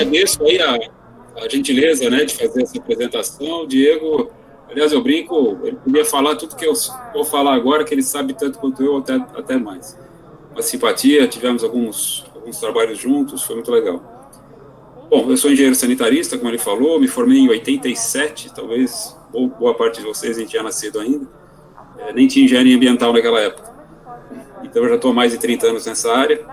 agradeço aí a gentileza, né, de fazer essa apresentação. Diego, aliás, eu brinco, ele podia falar tudo que eu vou falar agora, que ele sabe tanto quanto eu, até mais. Uma simpatia, tivemos alguns trabalhos juntos, foi muito legal. Bom, eu sou engenheiro sanitarista, como ele falou, me formei em 87, talvez boa parte de vocês nem tinha nascido ainda, nem tinha engenharia ambiental naquela época. Então, eu já estou há mais de 30 anos nessa área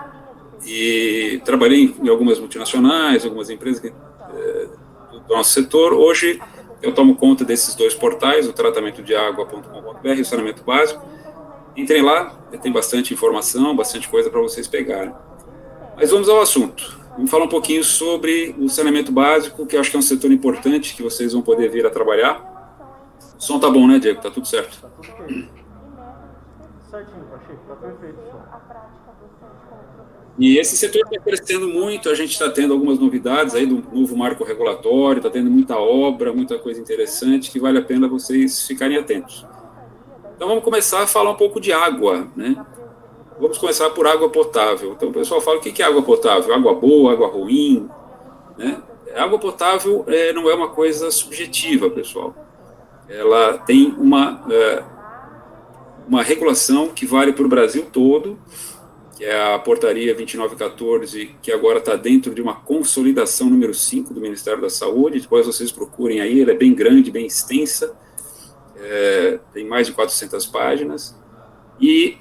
e trabalhei em algumas multinacionais, algumas empresas do nosso setor. Hoje, eu tomo conta desses dois portais, o tratamento-de-água.com.br e o saneamento básico. Entrem lá, tem bastante informação, bastante coisa para vocês pegarem. Mas vamos ao assunto. Vamos falar um pouquinho sobre o saneamento básico, que eu acho que é um setor importante, que vocês vão poder vir a trabalhar. O som tá bom, né, Diego? Tá tudo certo? Tá tudo ok. Certinho, Pacheco, tá perfeito o som. E esse setor está crescendo muito, a gente está tendo algumas novidades aí do novo marco regulatório, está tendo muita obra, muita coisa interessante, que vale a pena vocês ficarem atentos. Então vamos começar a falar um pouco de água, né? Vamos começar por água potável. Então o pessoal fala, o que é água potável? Água boa, água ruim, né? Água potável não é uma coisa subjetiva, pessoal. Ela tem uma regulação que vale para o Brasil todo, que é a portaria 2914, que agora está dentro de uma consolidação número 5 do Ministério da Saúde. Depois vocês procurem aí, ela é bem grande, bem extensa, tem mais de 400 páginas, e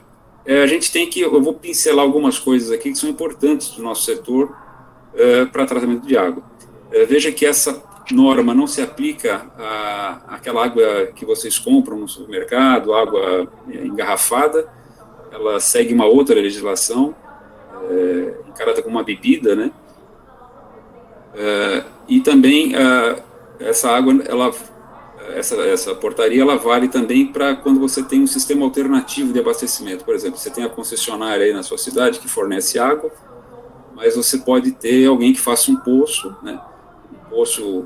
a gente tem que, eu vou pincelar algumas coisas aqui que são importantes do nosso setor para tratamento de água. Veja que essa norma não se aplica àquela água que vocês compram no supermercado, água engarrafada. Ela segue uma outra legislação, encarada como uma bebida, né? E também essa água, essa portaria, ela vale também para quando você tem um sistema alternativo de abastecimento. Por exemplo, você tem a concessionária aí na sua cidade que fornece água, mas você pode ter alguém que faça um poço, né? Um poço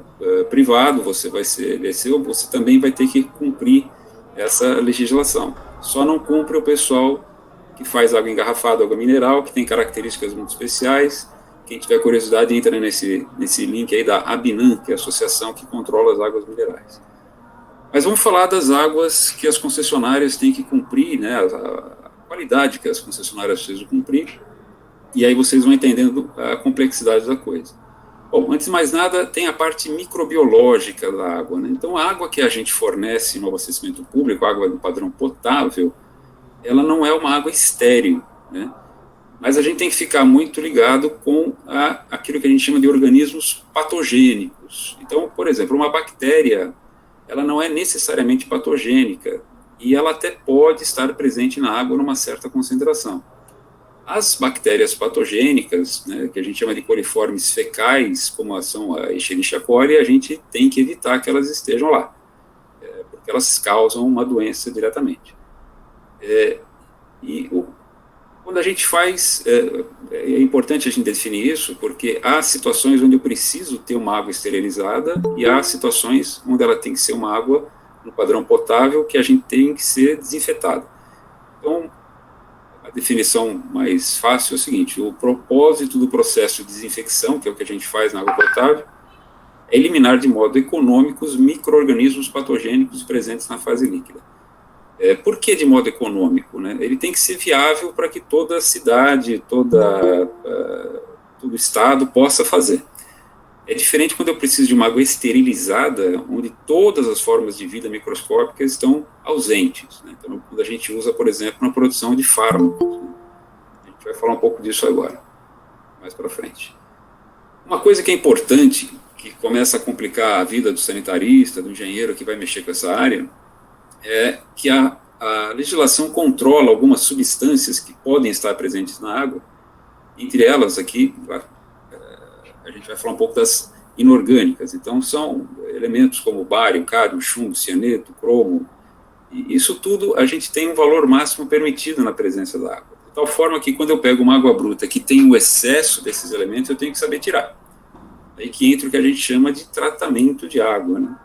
privado, você vai você também vai ter que cumprir essa legislação. Só não cumpre o pessoal que faz água engarrafada, água mineral, que tem características muito especiais. Quem tiver curiosidade, entra nesse link aí da ABINAM, que é a associação que controla as águas minerais. Mas vamos falar das águas que as concessionárias têm que cumprir, né, a qualidade que as concessionárias precisam cumprir, e aí vocês vão entendendo a complexidade da coisa. Bom, antes de mais nada, tem a parte microbiológica da água, né? Então, a água que a gente fornece no abastecimento público, a água do padrão potável, ela não é uma água estéril, né? Mas a gente tem que ficar muito ligado com aquilo que a gente chama de organismos patogênicos. Então, por exemplo, uma bactéria, ela não é necessariamente patogênica, e ela até pode estar presente na água numa certa concentração. As bactérias patogênicas, né, que a gente chama de coliformes fecais, como são a Escherichia coli, a gente tem que evitar que elas estejam lá, porque elas causam uma doença diretamente. Quando a gente faz, é importante a gente definir isso, porque há situações onde eu preciso ter uma água esterilizada e há situações onde ela tem que ser uma água no padrão potável que a gente tem que ser desinfetada. Então, a definição mais fácil é o seguinte: o propósito do processo de desinfecção, que é o que a gente faz na água potável, é eliminar de modo econômico os micro-organismos patogênicos presentes na fase líquida. Por que de modo econômico, né? Ele tem que ser viável para que toda a cidade, todo o estado possa fazer. É diferente quando eu preciso de uma água esterilizada, onde todas as formas de vida microscópicas estão ausentes, né? Então, quando a gente usa, por exemplo, na produção de fármacos, né? A gente vai falar um pouco disso agora, mais para frente. Uma coisa que é importante, que começa a complicar a vida do sanitarista, do engenheiro que vai mexer com essa área, é que a legislação controla algumas substâncias que podem estar presentes na água. Entre elas aqui, a gente vai falar um pouco das inorgânicas. Então, são elementos como bário, cádmio, chumbo, cianeto, cromo. E isso tudo a gente tem um valor máximo permitido na presença da água. De tal forma que quando eu pego uma água bruta que tem o excesso desses elementos, eu tenho que saber tirar. Aí que entra o que a gente chama de tratamento de água, né?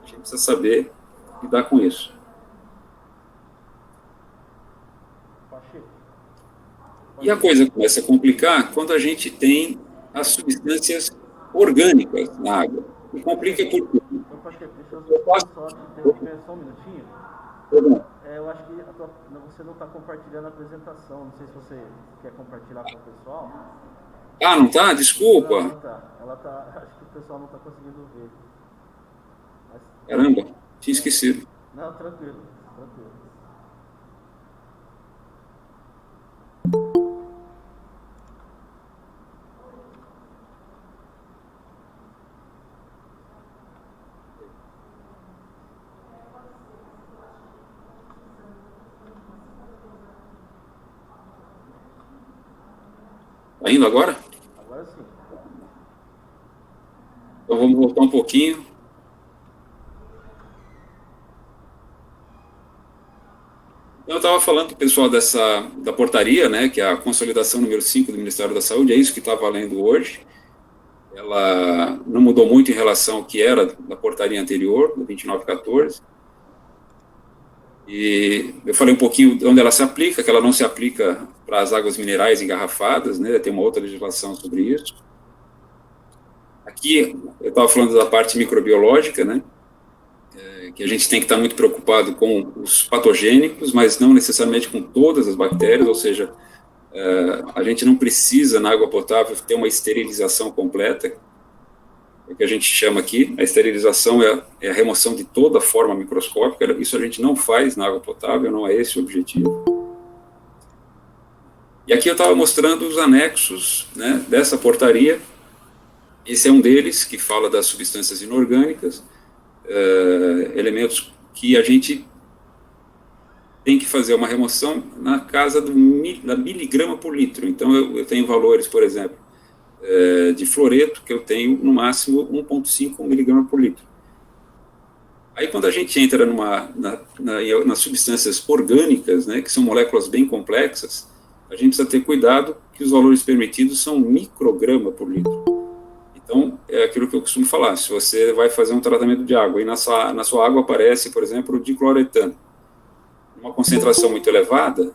A gente precisa saber lidar com isso. E a coisa começa a complicar quando a gente tem as substâncias orgânicas na água. E complica porque Então, Pacheco, deixa eu eu faço... só te interromper só um minutinho. Perdão. Eu acho que você não está compartilhando a apresentação. Não sei se você quer compartilhar com o pessoal. Ah, não tá? Desculpa. Não tá. Ela tá. Acho que o pessoal não está conseguindo ver. Mas, Caramba, tinha esquecido. não, tranquilo, tranquilo. Tá indo agora? Agora sim. Então vamos voltar um pouquinho. Eu estava falando para o pessoal da portaria, né, que é a consolidação número 5 do Ministério da Saúde, é isso que está valendo hoje. Ela não mudou muito em relação ao que era da portaria anterior, do 2914. E eu falei um pouquinho de onde ela se aplica, que ela não se aplica para as águas minerais engarrafadas, né, tem uma outra legislação sobre isso. Aqui, eu estava falando da parte microbiológica, né, que a gente tem que estar muito preocupado com os patogênicos, mas não necessariamente com todas as bactérias, ou seja, a gente não precisa, na água potável, ter uma esterilização completa, é o que a gente chama aqui. A esterilização é a remoção de toda a forma microscópica, isso a gente não faz na água potável, não é esse o objetivo. E aqui eu estava mostrando os anexos, né, dessa portaria. Esse é um deles, que fala das substâncias inorgânicas, elementos que a gente tem que fazer uma remoção na casa da miligrama por litro. Então, eu tenho valores, por exemplo, de fluoreto, que eu tenho no máximo 1,5 miligrama por litro. Aí, quando a gente entra nas substâncias orgânicas, né, que são moléculas bem complexas, a gente precisa ter cuidado que os valores permitidos são micrograma por litro. Então, é aquilo que eu costumo falar, se você vai fazer um tratamento de água e na sua água aparece, por exemplo, o dicloretano, uma concentração muito elevada,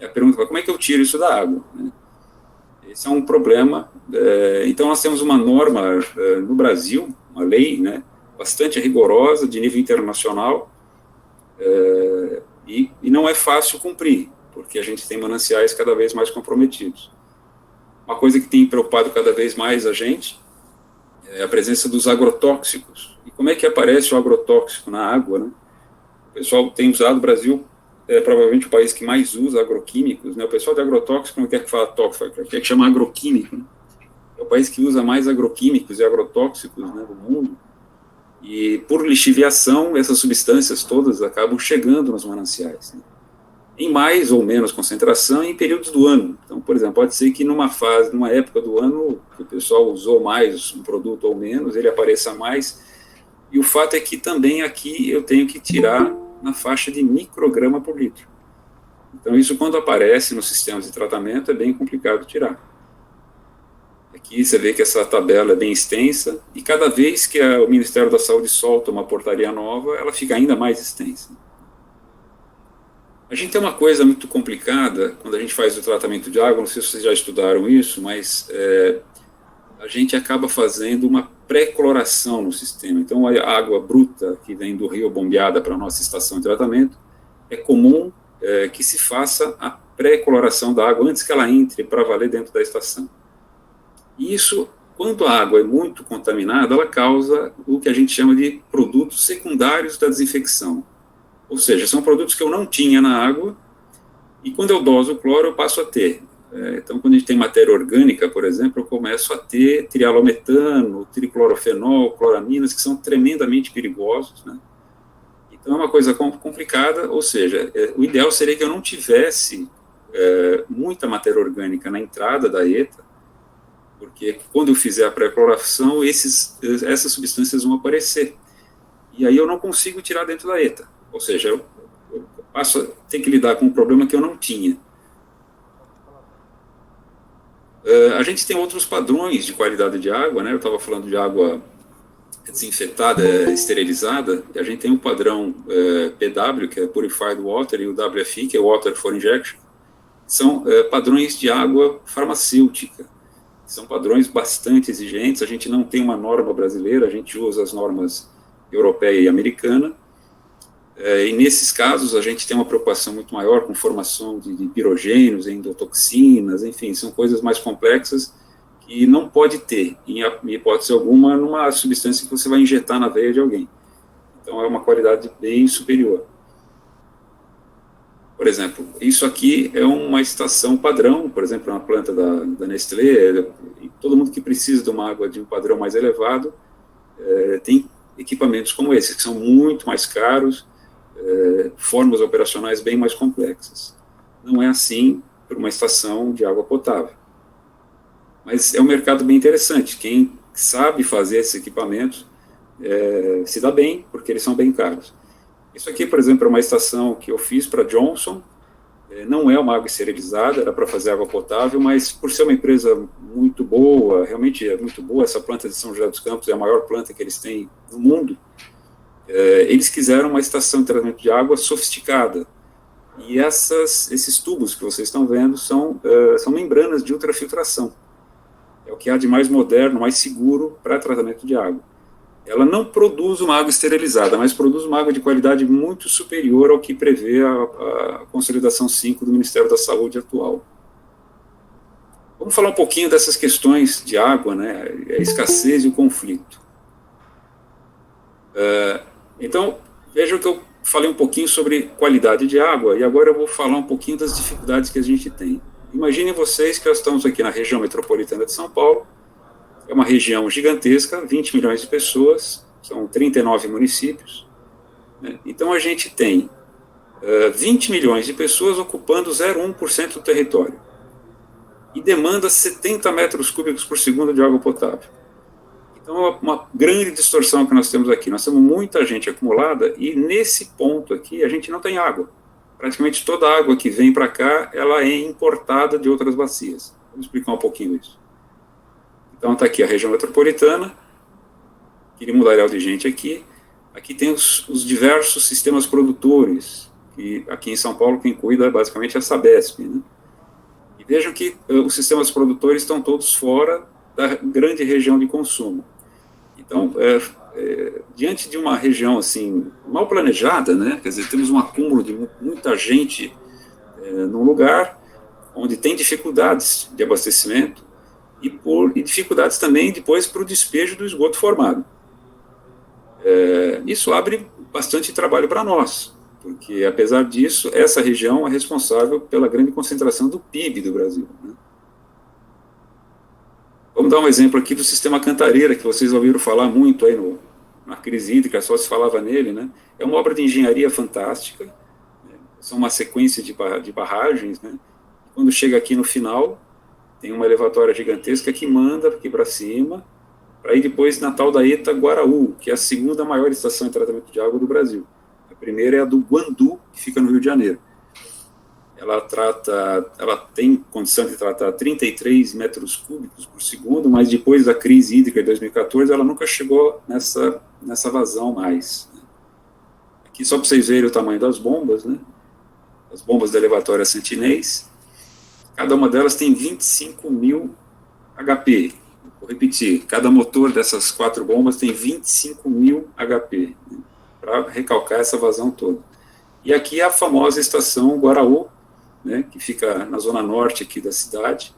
a pergunta é como é que eu tiro isso da água? Né? Esse é um problema. Então, nós temos uma norma no Brasil, uma lei, né, bastante rigorosa, de nível internacional, e não é fácil cumprir, porque a gente tem mananciais cada vez mais comprometidos. Uma coisa que tem preocupado cada vez mais a gente é a presença dos agrotóxicos. E como é que aparece o agrotóxico na água, né? O pessoal tem usado, o Brasil é provavelmente o país que mais usa agroquímicos, né? O pessoal de agrotóxico não quer que fala tóxico, quer que chama agroquímico, né? É o país que usa mais agroquímicos e agrotóxicos, né, do mundo. E por lixiviação, essas substâncias todas acabam chegando nos mananciais, né? Em mais ou menos concentração em períodos do ano. Então, por exemplo, pode ser que numa época do ano, que o pessoal usou mais um produto ou menos, ele apareça mais, e o fato é que também aqui eu tenho que tirar na faixa de micrograma por litro. Então, isso quando aparece nos sistemas de tratamento é bem complicado tirar. Aqui você vê que essa tabela é bem extensa, e cada vez que o Ministério da Saúde solta uma portaria nova, ela fica ainda mais extensa. A gente tem uma coisa muito complicada quando a gente faz o tratamento de água, não sei se vocês já estudaram isso, mas a gente acaba fazendo uma pré-cloração no sistema. Então, a água bruta que vem do rio bombeada para a nossa estação de tratamento, é comum que se faça a pré-cloração da água antes que ela entre para valer dentro da estação. E isso, quando a água é muito contaminada, ela causa o que a gente chama de produtos secundários da desinfecção. Ou seja, são produtos que eu não tinha na água, e quando eu doso o cloro, eu passo a ter. Então, quando a gente tem matéria orgânica, por exemplo, eu começo a ter trialometano, triclorofenol, cloraminas, que são tremendamente perigosos, né? Então, é uma coisa complicada, ou seja, o ideal seria que eu não tivesse muita matéria orgânica na entrada da ETA, porque quando eu fizer a pré-cloração, essas substâncias vão aparecer. E aí eu não consigo tirar dentro da ETA. Ou seja, eu passo a ter que lidar com um problema que eu não tinha. A gente tem outros padrões de qualidade de água, né? Eu estava falando de água desinfetada, esterilizada, e a gente tem o padrão PW, que é Purified Water, e o WFI, que é Water for Injection, são padrões de água farmacêutica. São padrões bastante exigentes, a gente não tem uma norma brasileira, a gente usa as normas europeia e americana, e nesses casos a gente tem uma preocupação muito maior com formação de pirogênios, endotoxinas, enfim, são coisas mais complexas que não pode ter, em hipótese alguma, numa substância que você vai injetar na veia de alguém. Então é uma qualidade bem superior. Por exemplo, isso aqui é uma estação padrão, por exemplo, uma planta da Nestlé, todo mundo que precisa de uma água de um padrão mais elevado tem equipamentos como esse, que são muito mais caros, formas operacionais bem mais complexas. Não é assim para uma estação de água potável. Mas é um mercado bem interessante. Quem sabe fazer esses equipamentos se dá bem, porque eles são bem caros. Isso aqui, por exemplo, é uma estação que eu fiz para Johnson, não é uma água esterilizada, era para fazer água potável, mas por ser uma empresa muito boa, realmente é muito boa, essa planta de São José dos Campos é a maior planta que eles têm no mundo, eles quiseram uma estação de tratamento de água sofisticada. E esses tubos que vocês estão vendo são membranas de ultrafiltração. É o que há de mais moderno, mais seguro para tratamento de água. Ela não produz uma água esterilizada, mas produz uma água de qualidade muito superior ao que prevê a Consolidação 5 do Ministério da Saúde atual. Vamos falar um pouquinho dessas questões de água, né, a escassez e o conflito. Então, vejam que eu falei um pouquinho sobre qualidade de água, e agora eu vou falar um pouquinho das dificuldades que a gente tem. Imaginem vocês que nós estamos aqui na região metropolitana de São Paulo, é uma região gigantesca, 20 milhões de pessoas, são 39 municípios, né? Então a gente tem 20 milhões de pessoas ocupando 0,1% do território, e demanda 70 metros cúbicos por segundo de água potável. Então é uma grande distorção que nós temos aqui, nós temos muita gente acumulada, e nesse ponto aqui a gente não tem água. Praticamente toda a água que vem para cá, ela é importada de outras bacias. Vamos explicar um pouquinho isso. Então está aqui a região metropolitana, aquele mundaréu de gente aqui. Aqui tem os diversos sistemas produtores, e aqui em São Paulo quem cuida basicamente é a Sabesp, né? E vejam que os sistemas produtores estão todos fora da grande região de consumo. Então, diante de uma região assim mal planejada, né? Quer dizer, temos um acúmulo de muita gente num lugar onde tem dificuldades de abastecimento, e dificuldades também depois para o despejo do esgoto formado. Isso abre bastante trabalho para nós, porque, apesar disso, essa região é responsável pela grande concentração do PIB do Brasil, né? Vamos dar um exemplo aqui do sistema Cantareira, que vocês ouviram falar muito aí na crise hídrica, só se falava nele, né? É uma obra de engenharia fantástica, né? São uma sequência de barragens, né? Quando chega aqui no final, tem uma elevatória gigantesca que manda aqui para cima, para ir depois na tal da ETA Guaraú, que é a segunda maior estação de tratamento de água do Brasil. A primeira é a do Guandu, que fica no Rio de Janeiro. Ela tem condição de tratar 33 metros cúbicos por segundo, mas depois da crise hídrica de 2014, ela nunca chegou nessa vazão mais. Aqui só para vocês verem o tamanho das bombas, né? As bombas da elevatória Santinês. Cada uma delas tem 25 mil HP. Vou repetir, cada motor dessas 4 bombas tem 25 mil HP, né, para recalcar essa vazão toda. E aqui é a famosa estação Guaraú, né, que fica na zona norte aqui da cidade,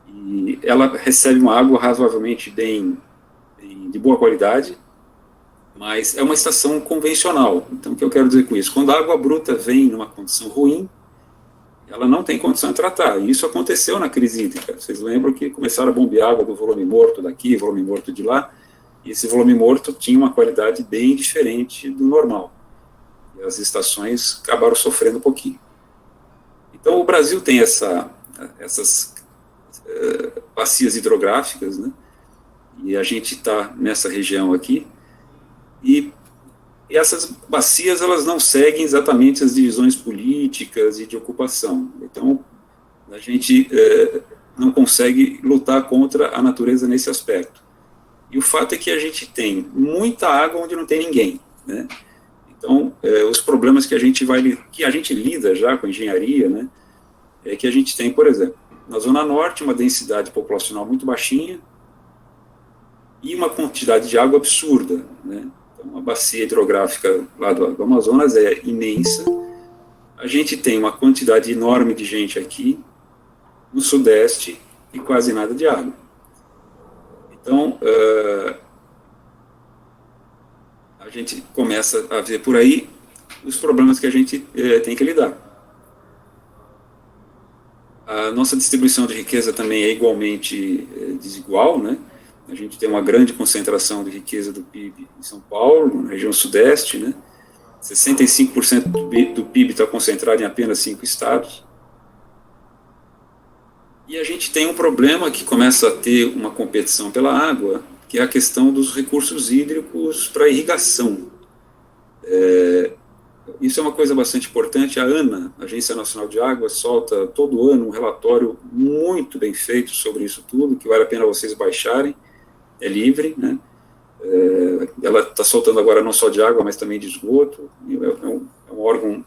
e ela recebe uma água razoavelmente de boa qualidade, mas é uma estação convencional. Então, o que eu quero dizer com isso? Quando a água bruta vem numa condição ruim, ela não tem condição de tratar, e isso aconteceu na crise hídrica. Vocês lembram que começaram a bombear água do volume morto daqui, volume morto de lá, e esse volume morto tinha uma qualidade bem diferente do normal, e as estações acabaram sofrendo um pouquinho. Então o Brasil tem essas bacias hidrográficas, né, e a gente está nessa região aqui, e essas bacias, elas não seguem exatamente as divisões políticas e de ocupação. Então, a gente não consegue lutar contra a natureza nesse aspecto. E o fato é que a gente tem muita água onde não tem ninguém, né? Então, os problemas que a gente lida já com engenharia, né, é que a gente tem, por exemplo, na Zona Norte, uma densidade populacional muito baixinha e uma quantidade de água absurda, né? Então, a bacia hidrográfica lá do Amazonas é imensa. A gente tem uma quantidade enorme de gente aqui no Sudeste e quase nada de água. Então, a gente começa a ver por aí os problemas que a gente tem que lidar. A nossa distribuição de riqueza também é igualmente desigual, né? A gente tem uma grande concentração de riqueza do PIB em São Paulo, na região Sudeste, né? 65% do PIB está concentrado em apenas 5 estados. E a gente tem um problema que começa a ter uma competição pela água, que é a questão dos recursos hídricos para irrigação. Isso é uma coisa bastante importante. A ANA, a Agência Nacional de Água, solta todo ano um relatório muito bem feito sobre isso tudo, que vale a pena vocês baixarem, é livre, né? Ela está soltando agora não só de água, mas também de esgoto. É um órgão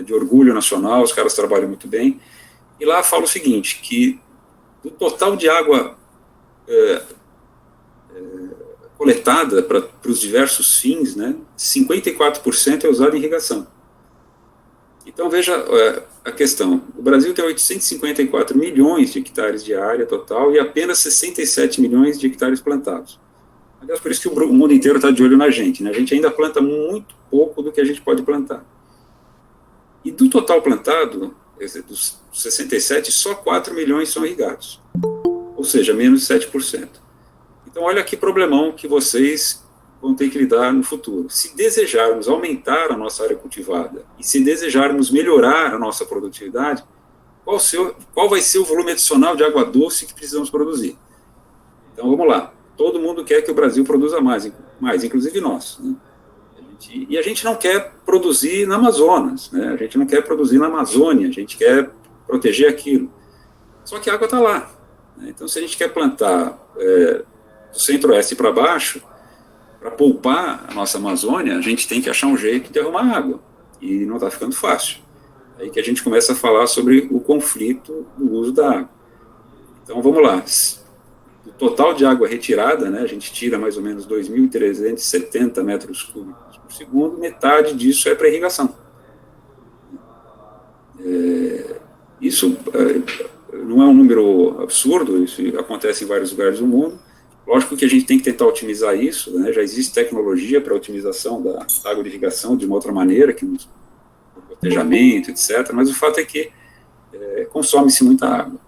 de orgulho nacional, os caras trabalham muito bem. E lá fala o seguinte, que do total de água coletada para os diversos fins, né, 54% é usado em irrigação. Então, veja a questão. O Brasil tem 854 milhões de hectares de área total e apenas 67 milhões de hectares plantados. Aliás, por isso que o mundo inteiro está de olho na gente, né? A gente ainda planta muito pouco do que a gente pode plantar. E do total plantado, dos 67, só 4 milhões são irrigados. Ou seja, menos de 7%. Então, olha que problemão que vocês vão ter que lidar no futuro. Se desejarmos aumentar a nossa área cultivada e se desejarmos melhorar a nossa produtividade, qual vai ser o volume adicional de água doce que precisamos produzir? Então, vamos lá. Todo mundo quer que o Brasil produza mais inclusive nós, né? E a gente não quer produzir no Amazonas, né? A gente não quer produzir na Amazônia, a gente quer proteger aquilo. Só que a água está lá, né? Então, se a gente quer plantar do centro-oeste para baixo, para poupar a nossa Amazônia, a gente tem que achar um jeito de arrumar água, e não está ficando fácil. Aí que a gente começa a falar sobre o conflito do uso da água. Então, vamos lá. O total de água retirada, né, a gente tira mais ou menos 2.370 metros cúbicos por segundo, metade disso é para irrigação. Isso não é um número absurdo, isso acontece em vários lugares do mundo. Lógico que a gente tem que tentar otimizar isso, né, já existe tecnologia para otimização da água de irrigação de uma outra maneira, que no gotejamento, etc., mas o fato é que consome-se muita água.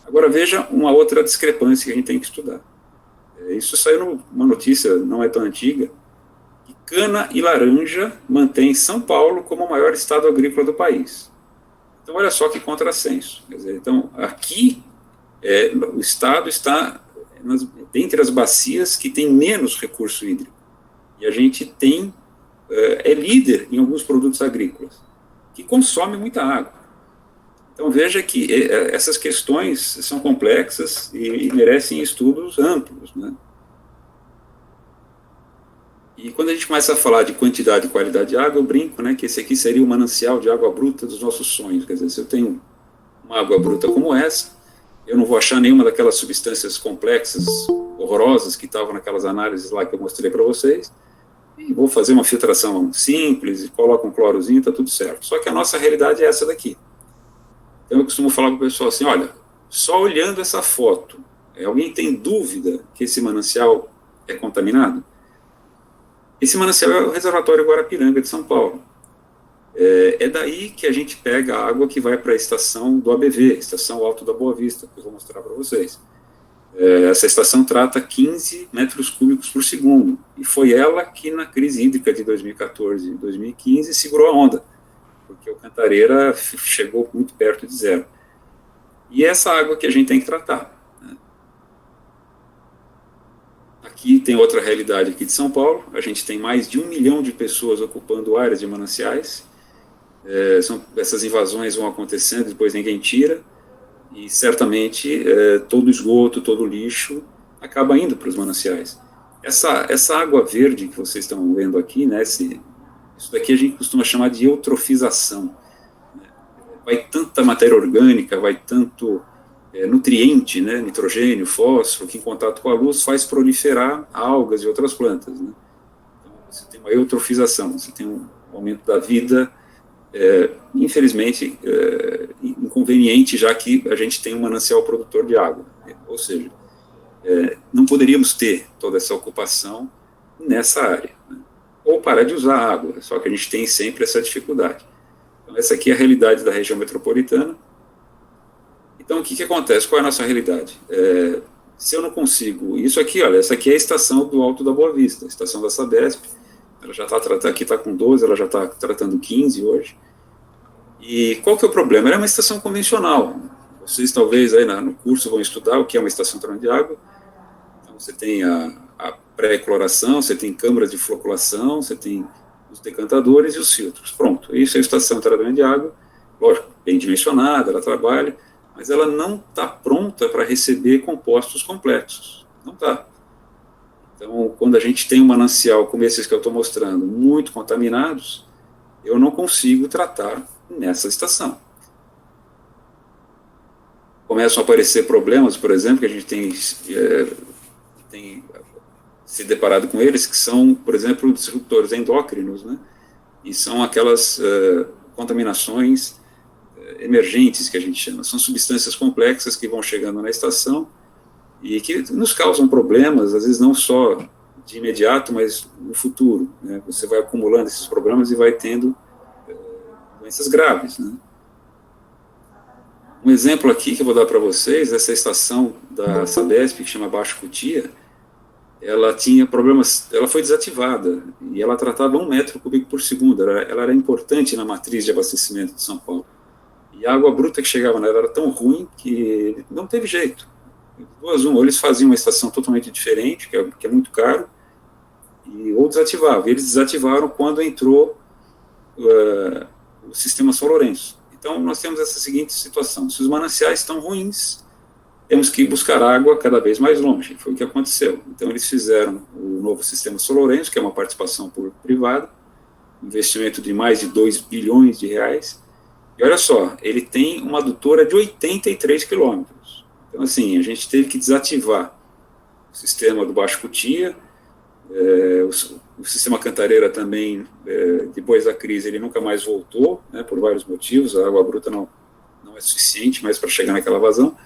Agora, veja uma outra discrepância que a gente tem que estudar. Isso saiu numa notícia, não é tão antiga, que cana e laranja mantém São Paulo como o maior estado agrícola do país. Então, olha só que contrassenso. Quer dizer, então, aqui, o estado está dentre as bacias que tem menos recurso hídrico. E a gente é líder em alguns produtos agrícolas, que consomem muita água. Então, veja que essas questões são complexas e merecem estudos amplos, né? E quando a gente começa a falar de quantidade e qualidade de água, eu brinco, né, que esse aqui seria o manancial de água bruta dos nossos sonhos. Quer dizer, se eu tenho uma água bruta como essa, eu não vou achar nenhuma daquelas substâncias complexas, horrorosas, que estavam naquelas análises lá que eu mostrei para vocês, e vou fazer uma filtração simples, e coloco um clorozinho, está tudo certo. Só que a nossa realidade é essa daqui. Então, eu costumo falar para o pessoal assim, olha, só olhando essa foto, alguém tem dúvida que esse manancial é contaminado? Esse manancial é o reservatório Guarapiranga de São Paulo. É daí que a gente pega a água que vai para a estação do ABV, Estação Alto da Boa Vista, que eu vou mostrar para vocês. Essa estação trata 15 metros cúbicos por segundo, e foi ela que na crise hídrica de 2014 e 2015 segurou a onda, porque o Cantareira chegou muito perto de zero. E é essa água que a gente tem que tratar, né? Aqui tem outra realidade aqui de São Paulo, a gente tem mais de 1 milhão de pessoas ocupando áreas de mananciais, essas invasões vão acontecendo, depois ninguém tira, e certamente todo esgoto, todo lixo acaba indo para os mananciais. Essa água verde que vocês estão vendo aqui, né, isso daqui a gente costuma chamar de eutrofização. Vai tanta matéria orgânica, vai tanto nutriente, né, nitrogênio, fósforo, que em contato com a luz faz proliferar algas e outras plantas, né? Então, você tem uma eutrofização, você tem um aumento da vida, infelizmente, inconveniente, já que a gente tem um manancial produtor de água, ou seja, não poderíamos ter toda essa ocupação nessa área, né? Ou parar de usar água, só que a gente tem sempre essa dificuldade. Então, essa aqui é a realidade da região metropolitana. Então, o que acontece? Qual é a nossa realidade? Se eu não consigo... Isso aqui, olha, essa aqui é a estação do Alto da Boa Vista, a estação da Sabesp. Ela já está tratando, aqui está com 12, ela já está tratando 15 hoje. E qual que é o problema? Ela é uma estação convencional. Vocês talvez aí no curso vão estudar o que é uma estação de tratamento de água. Então, você tem a pré-ecloração, você tem câmaras de floculação, você tem os decantadores e os filtros. Pronto, isso é a estação de tratamento de água. Lógico, bem dimensionada, ela trabalha, mas ela não está pronta para receber compostos complexos. Não está. Então, quando a gente tem um manancial como esses que eu estou mostrando, muito contaminados, eu não consigo tratar nessa estação. Começam a aparecer problemas, por exemplo, que a gente tem se deparado com eles, que são, por exemplo, disruptores endócrinos, né? E são aquelas contaminações emergentes, que a gente chama. São substâncias complexas que vão chegando na estação e que nos causam problemas, às vezes não só de imediato, mas no futuro, né? Você vai acumulando esses problemas e vai tendo doenças graves, né? Um exemplo aqui que eu vou dar para vocês, essa estação da Sabesp, que chama Baixo Cutia, ela tinha problemas, ela foi desativada, e ela tratava 1 metro cúbico por segundo, ela era importante na matriz de abastecimento de São Paulo. E a água bruta que chegava nela era tão ruim que não teve jeito. Ou eles faziam uma estação totalmente diferente, que é muito caro, ou desativavam. E eles desativaram quando entrou o sistema São Lourenço. Então, nós temos essa seguinte situação: se os mananciais estão ruins, temos que buscar água cada vez mais longe. Foi o que aconteceu. Então, eles fizeram o novo sistema São Lourenço, que é uma participação privada, investimento de mais de 2 bilhões de reais. E olha só, ele tem uma adutora de 83 quilômetros. Então, assim, a gente teve que desativar o sistema do Baixo Cutia, o sistema Cantareira também, depois da crise, ele nunca mais voltou, né, por vários motivos. A água bruta não é suficiente mais para chegar naquela vazão.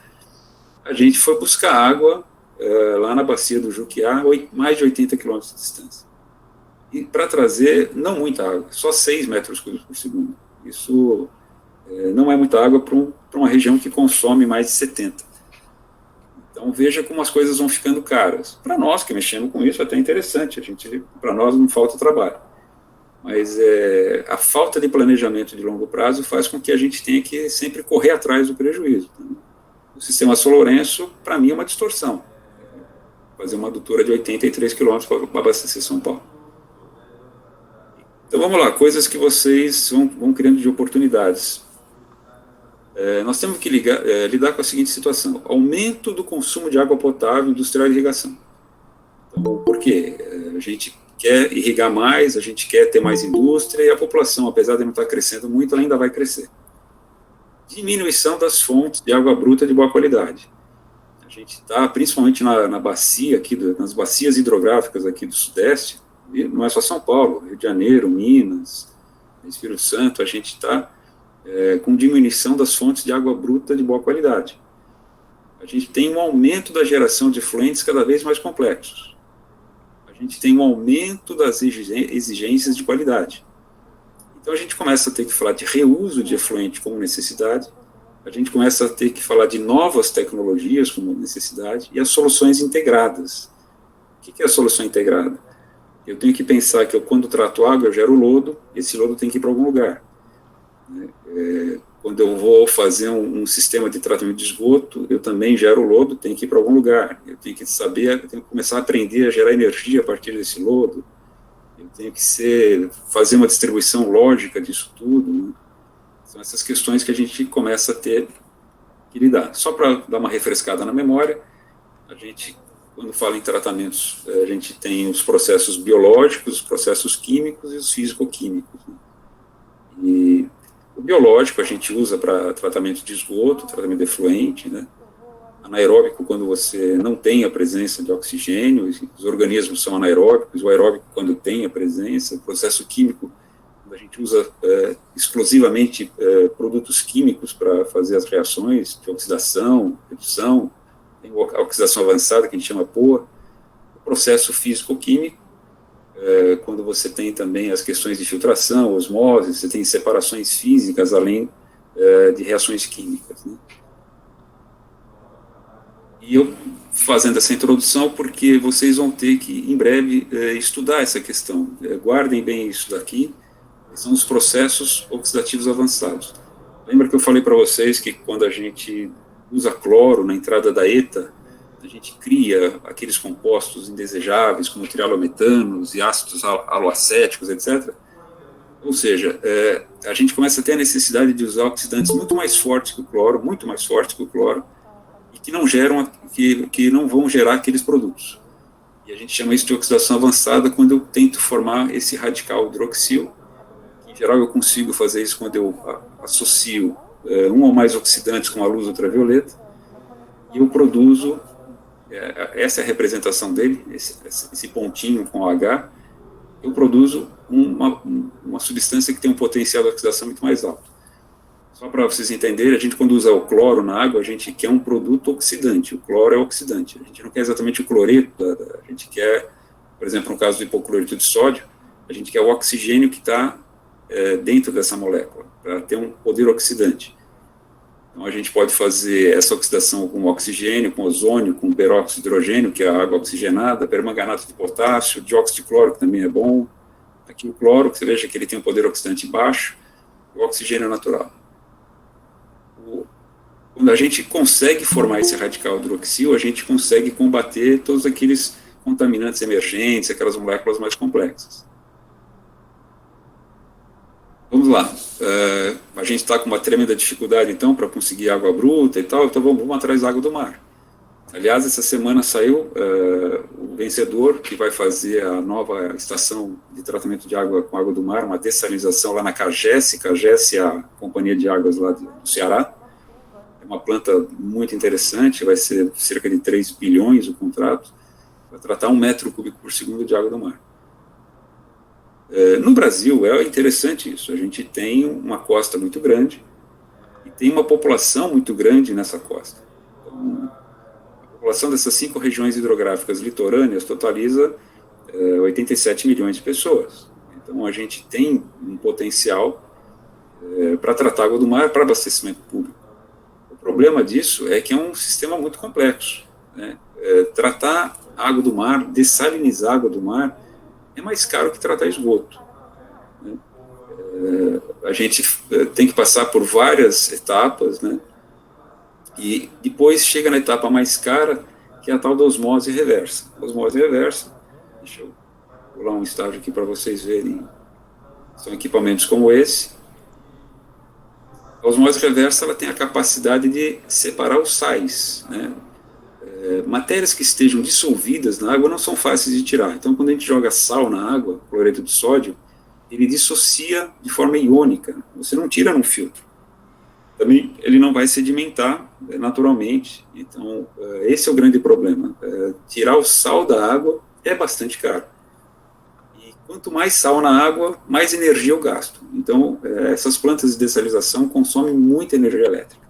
A gente foi buscar água lá na bacia do Juquiá, mais de 80 quilômetros de distância. E para trazer, não muita água, só 6 metros cúbicos por segundo. Isso não é muita água para uma região que consome mais de 70. Então, veja como as coisas vão ficando caras. Para nós que mexemos com isso, é até interessante. Para nós não falta trabalho. Mas a falta de planejamento de longo prazo faz com que a gente tenha que sempre correr atrás do prejuízo. O sistema São Lourenço, para mim, é uma distorção. Fazer uma adutora de 83 quilômetros para abastecer São Paulo. Então, vamos lá. Coisas que vocês vão criando de oportunidades. Nós temos que lidar com a seguinte situação: aumento do consumo de água potável industrial e irrigação. Então, por quê? A gente quer irrigar mais, a gente quer ter mais indústria, e a população, apesar de não estar crescendo muito, ela ainda vai crescer. Diminuição das fontes de água bruta de boa qualidade. A gente está, principalmente na bacia aqui, nas bacias hidrográficas aqui do Sudeste, não é só São Paulo, Rio de Janeiro, Minas, Espírito Santo, a gente está com diminuição das fontes de água bruta de boa qualidade. A gente tem um aumento da geração de efluentes cada vez mais complexos. A gente tem um aumento das exigências de qualidade. Então a gente começa a ter que falar de reuso de efluente como necessidade, a gente começa a ter que falar de novas tecnologias como necessidade e as soluções integradas. O que é a solução integrada? Eu tenho que pensar que quando trato água, eu gero lodo, esse lodo tem que ir para algum lugar. Quando eu vou fazer um sistema de tratamento de esgoto, eu também gero lodo, tem que ir para algum lugar. Eu tenho que começar a aprender a gerar energia a partir desse lodo. Eu tenho que fazer uma distribuição lógica disso tudo, né? São essas questões que a gente começa a ter que lidar. Só para dar uma refrescada na memória, a gente, quando fala em tratamentos, a gente tem os processos biológicos, os processos químicos e os físico-químicos, né? E o biológico a gente usa para tratamento de esgoto, tratamento de efluente, né? anaeróbico quando você não tem a presença de oxigênio, os organismos são anaeróbicos, o aeróbico quando tem a presença, o processo químico, quando a gente usa exclusivamente produtos químicos para fazer as reações de oxidação, redução, tem a oxidação avançada, que a gente chama POA, o processo físico-químico, quando você tem também as questões de filtração, osmose, você tem separações físicas, além de reações químicas, né? E eu fazendo essa introdução porque vocês vão ter que, em breve, estudar essa questão. Guardem bem isso daqui, são os processos oxidativos avançados. Lembra que eu falei para vocês que quando a gente usa cloro na entrada da ETA, a gente cria aqueles compostos indesejáveis, como trialometanos e ácidos aloacéticos, etc. Ou seja, a gente começa a ter a necessidade de usar oxidantes muito mais fortes que o cloro, muito mais fortes que o cloro, e que não geram, que não vão gerar aqueles produtos. E a gente chama isso de oxidação avançada quando eu tento formar esse radical hidroxil. Em geral, eu consigo fazer isso quando eu associo um ou mais oxidantes com a luz ultravioleta, e eu produzo, essa é a representação dele, esse pontinho com H, eu produzo uma substância que tem um potencial de oxidação muito mais alto. Só para vocês entenderem, a gente quando usa o cloro na água, a gente quer um produto oxidante, o cloro é oxidante, a gente não quer exatamente o cloreto, a gente quer, por exemplo, no caso do hipocloreto de sódio, a gente quer o oxigênio que está dentro dessa molécula, para ter um poder oxidante. Então a gente pode fazer essa oxidação com oxigênio, com ozônio, com peróxido de hidrogênio, que é a água oxigenada, permanganato de potássio, dióxido de cloro, que também é bom. Aqui o cloro, que você veja que ele tem um poder oxidante baixo, o oxigênio natural. Quando a gente consegue formar esse radical hidroxil, a gente consegue combater todos aqueles contaminantes emergentes, aquelas moléculas mais complexas. Vamos lá. A gente está com uma tremenda dificuldade, então, para conseguir água bruta e tal, então vamos atrás da água do mar. Aliás, essa semana saiu o vencedor, que vai fazer a nova estação de tratamento de água com água do mar, uma dessalinização lá na CAGES. CAGES é a companhia de águas lá do Ceará. É uma planta muito interessante, vai ser cerca de 3 bilhões o contrato, para tratar 1 metro cúbico por segundo de água do mar. No Brasil é interessante isso, a gente tem uma costa muito grande e tem uma população muito grande nessa costa. Então, a população dessas 5 regiões hidrográficas litorâneas totaliza 87 milhões de pessoas. Então a gente tem um potencial para tratar água do mar para abastecimento público. O problema disso é que é um sistema muito complexo, né? Tratar água do mar, dessalinizar água do mar, é mais caro que tratar esgoto, né? A gente tem que passar por várias etapas, né? E depois chega na etapa mais cara, que é a tal da osmose reversa. A osmose reversa, deixa eu pular um estágio aqui para vocês verem, são equipamentos como esse. A osmose reversa ela tem a capacidade de separar os sais, né? Matérias que estejam dissolvidas na água não são fáceis de tirar. Então, quando a gente joga sal na água, cloreto de sódio, ele dissocia de forma iônica. Você não tira num filtro. Também ele não vai sedimentar naturalmente. Então, esse é o grande problema. Tirar o sal da água é bastante caro. E quanto mais sal na água, mais energia eu gasto. Então, essas plantas de dessalinização consomem muita energia elétrica.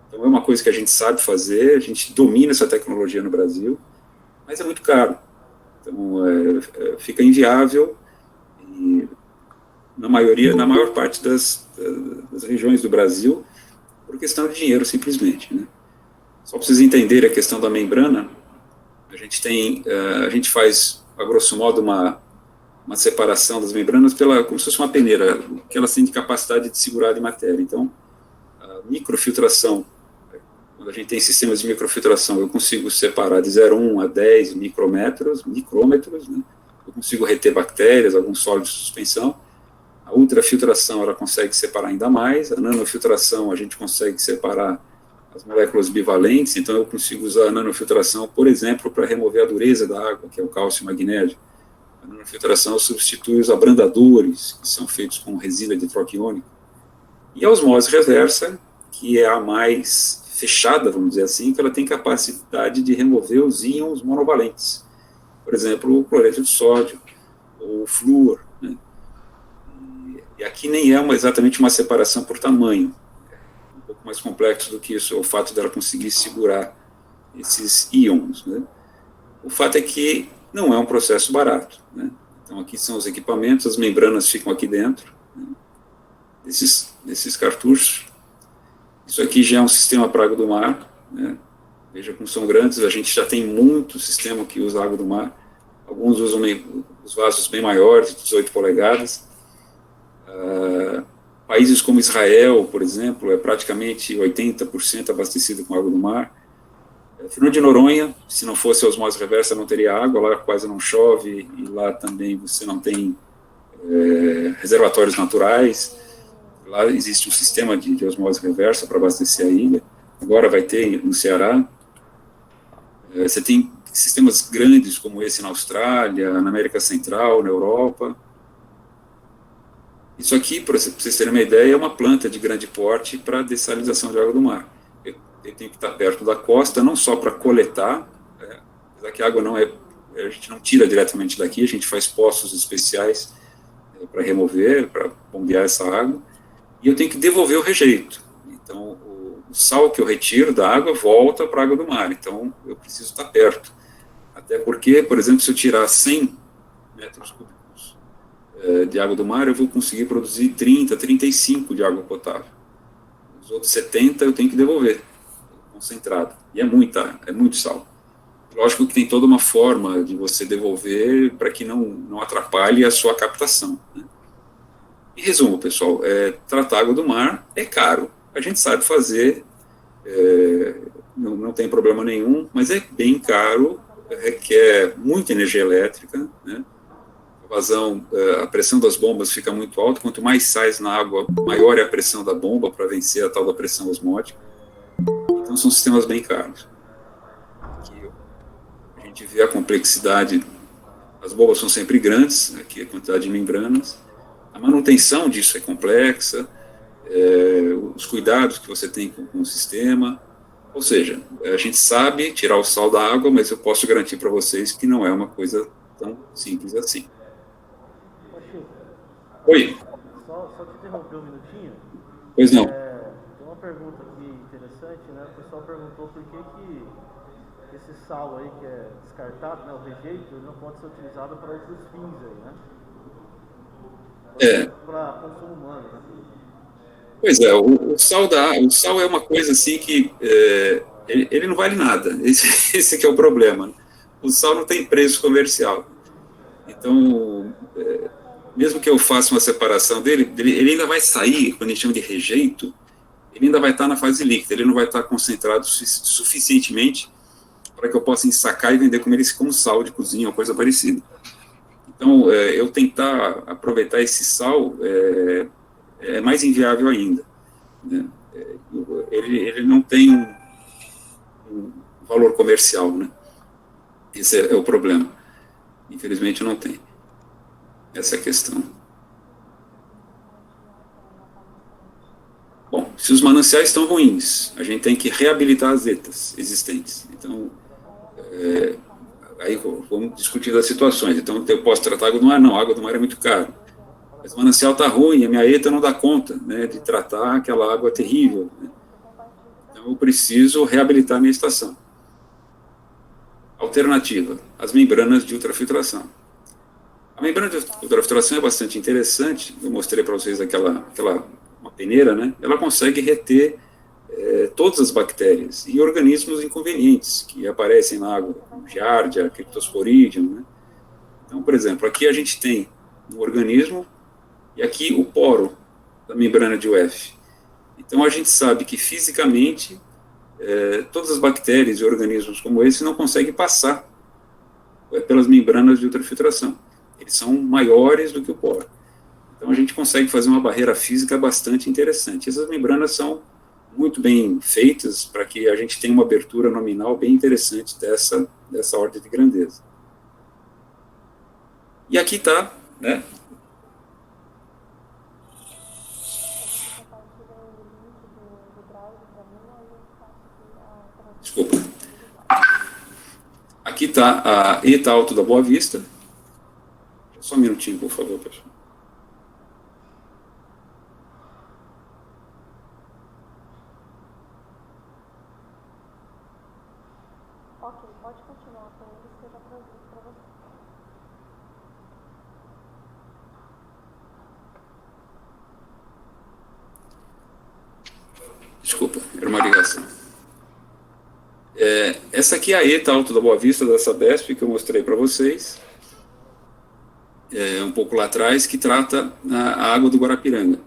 Então, é uma coisa que a gente sabe fazer, a gente domina essa tecnologia no Brasil, mas é muito caro. Então, fica inviável e, na maior parte das regiões do Brasil, por questão de dinheiro, simplesmente, né? Só para vocês entenderem a questão da membrana, a gente faz, a grosso modo, uma separação das membranas como se fosse uma peneira, que elas têm de capacidade de segurar de matéria. Então, a microfiltração, quando a gente tem sistemas de microfiltração, eu consigo separar de 0,1 a 10 micrômetros, né? Eu consigo reter bactérias, alguns sólidos de suspensão. A ultrafiltração, ela consegue separar ainda mais. A nanofiltração, a gente consegue separar as moléculas bivalentes. Então, eu consigo usar a nanofiltração, por exemplo, para remover a dureza da água, que é o cálcio e o magnésio. A nanofiltração substitui os abrandadores, que são feitos com resina de troquiônico. E a osmose reversa, que é a mais fechada, vamos dizer assim, que ela tem capacidade de remover os íons monovalentes. Por exemplo, o cloreto de sódio, ou o flúor, né? E aqui nem é exatamente uma separação por tamanho. É um pouco mais complexo do que isso, é o fato dela conseguir segurar esses íons, né? O fato é que não é um processo barato, né? Então, aqui são os equipamentos, as membranas ficam aqui dentro, né, desses cartuchos. Isso aqui já é um sistema para água do mar, né? Veja como são grandes, a gente já tem muito sistema que usa água do mar. Alguns usam os vasos bem maiores, 18 polegadas. Países como Israel, por exemplo, é praticamente 80% abastecido com água do mar. Fernando de Noronha, se não fosse a osmose reversa, não teria água, lá quase não chove, e lá também você não tem reservatórios naturais. Lá existe um sistema de osmose reversa para abastecer a ilha. Agora vai ter no Ceará. Você tem sistemas grandes como esse na Austrália, na América Central, na Europa. Isso aqui, para vocês terem uma ideia, é uma planta de grande porte para dessalinização de água do mar. Ele tem que estar perto da costa, não só para coletar, apesar que a água não é, a gente não tira diretamente daqui, a gente faz poços especiais para remover, para bombear essa água, e eu tenho que devolver o rejeito. Então, o sal que eu retiro da água volta para a água do mar, então eu preciso estar perto. Até porque, por exemplo, se eu tirar 100 metros cúbicos de água do mar, eu vou conseguir produzir 30, 35 de água potável. Os outros 70 eu tenho que devolver, concentrado. E é muito sal. Lógico que tem toda uma forma de você devolver para que não atrapalhe a sua captação, né? Em resumo, pessoal, tratar água do mar é caro. A gente sabe fazer, não tem problema nenhum, mas é bem caro, requer muita energia elétrica, né? A pressão das bombas fica muito alta, quanto mais sais na água, maior é a pressão da bomba para vencer a tal da pressão osmótica. Então são sistemas bem caros. Aqui a gente vê a complexidade, as bombas são sempre grandes, aqui a quantidade de membranas, a manutenção disso é complexa, os cuidados que você tem com o sistema, ou seja, a gente sabe tirar o sal da água, mas eu posso garantir para vocês que não é uma coisa tão simples assim. Oi. Só te interromper um minutinho. Pois não. Tem uma pergunta aqui interessante, né? O pessoal perguntou por que esse sal aí que é descartado, né, o rejeito, ele não pode ser utilizado para outros fins aí, né? Para consumo humano, né? Pois é, o sal é uma coisa assim que ele não vale nada. Esse que é o problema, né? O sal não tem preço comercial. Então, mesmo que eu faça uma separação dele, ele ainda vai sair, quando a gente chama de rejeito, ele ainda vai estar na fase líquida, ele não vai estar concentrado suficientemente para que eu possa ensacar e vender como sal de cozinha ou coisa parecida. Então, eu tentar aproveitar esse sal é mais inviável ainda, né? Ele não tem um valor comercial, né? Esse é o problema. Infelizmente não tem. Essa é a questão. Bom, se os mananciais estão ruins, a gente tem que reabilitar as ETAs existentes. Então, aí vamos discutir as situações. Então, eu posso tratar água do mar? Não, a água do mar é muito caro. Mas o manancial está ruim, a minha ETA não dá conta, né, de tratar aquela água terrível, né? Então, eu preciso reabilitar a minha estação. Alternativa, as membranas de ultrafiltração. A membrana de ultrafiltração é bastante interessante. Eu mostrei para vocês uma peneira, né? Ela consegue reter todas as bactérias e organismos inconvenientes que aparecem na água, como Giardia, Cryptosporidium, né? Então, por exemplo, aqui a gente tem um organismo e aqui o poro da membrana de UF. Então, a gente sabe que fisicamente todas as bactérias e organismos como esse não conseguem passar pelas membranas de ultrafiltração. Eles são maiores do que o poro. Então, a gente consegue fazer uma barreira física bastante interessante. Essas membranas são muito bem feitas para que a gente tenha uma abertura nominal bem interessante dessa ordem de grandeza. E aqui está, né? está a ETA Alto da Boa Vista. Só um minutinho, por favor, pessoal. Ok, pode continuar com eles que eu já traduzo para você. Desculpa, era uma ligação. Essa aqui é a ETA Alto da Boa Vista, da Sabesp, que eu mostrei para vocês, um pouco lá atrás, que trata a água do Guarapiranga.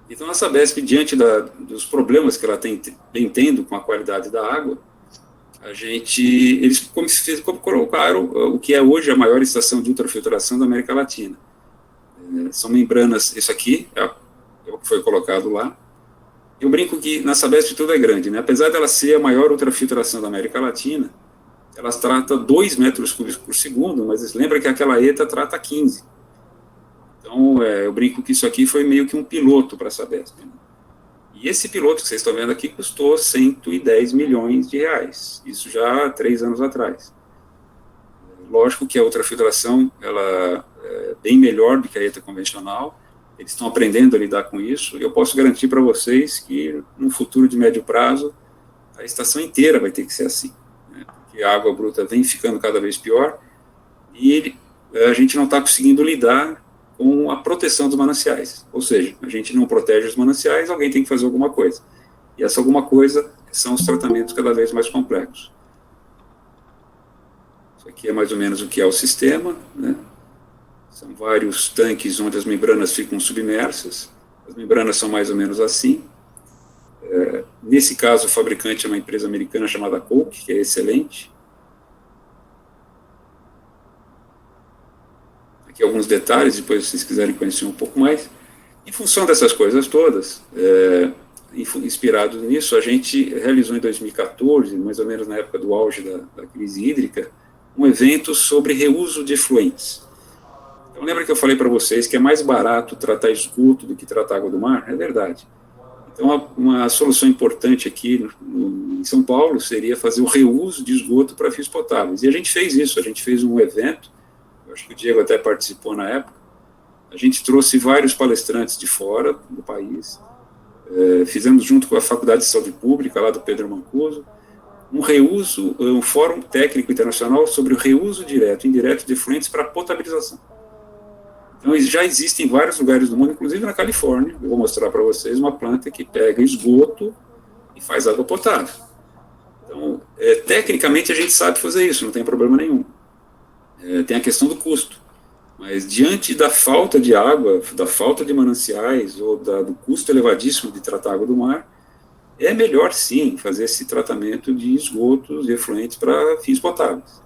Então, a Sabesp, diante dos problemas que ela vem tendo com a qualidade da água, eles colocaram o que é hoje a maior estação de ultrafiltração da América Latina. São membranas, isso aqui é o que foi colocado lá. Eu brinco que na Sabesp tudo é grande, né? Apesar dela ser a maior ultrafiltração da América Latina, ela trata 2 metros cúbicos por segundo, mas lembra que aquela ETA trata 15. Então, eu brinco que isso aqui foi meio que um piloto para a Sabesp, né? E esse piloto que vocês estão vendo aqui custou 110 milhões de reais, isso já há 3 anos atrás. Lógico que a ultrafiltração ela é bem melhor do que a ETA convencional, eles estão aprendendo a lidar com isso, e eu posso garantir para vocês que, no futuro de médio prazo, a estação inteira vai ter que ser assim, né? Porque a água bruta vem ficando cada vez pior, e a gente não está conseguindo lidar com a proteção dos mananciais, ou seja, a gente não protege os mananciais, alguém tem que fazer alguma coisa, e essa alguma coisa são os tratamentos cada vez mais complexos. Isso aqui é mais ou menos o que é o sistema, né? São vários tanques onde as membranas ficam submersas. As membranas são mais ou menos assim. Nesse caso, o fabricante é uma empresa americana chamada Koch, que é excelente. Aqui alguns detalhes, depois se vocês quiserem conhecer um pouco mais. Em função dessas coisas todas, inspirados nisso, a gente realizou em 2014, mais ou menos na época do auge da crise hídrica, um evento sobre reuso de efluentes. Então, lembra que eu falei para vocês que é mais barato tratar esgoto do que tratar água do mar? É verdade. Então, uma solução importante aqui em São Paulo seria fazer o reuso de esgoto para fios potáveis. E a gente fez isso, a gente fez um evento, eu acho que o Diego até participou na época, a gente trouxe vários palestrantes de fora do país, fizemos junto com a Faculdade de Saúde Pública, lá do Pedro Mancuso, um fórum técnico internacional sobre o reuso direto e indireto de efluentes para potabilização. Então, já existem em vários lugares do mundo, inclusive na Califórnia, eu vou mostrar para vocês uma planta que pega esgoto e faz água potável. Então, tecnicamente a gente sabe fazer isso, não tem problema nenhum. Tem a questão do custo, mas diante da falta de água, da falta de mananciais ou do custo elevadíssimo de tratar água do mar, é melhor sim fazer esse tratamento de esgotos e efluentes para fins potáveis.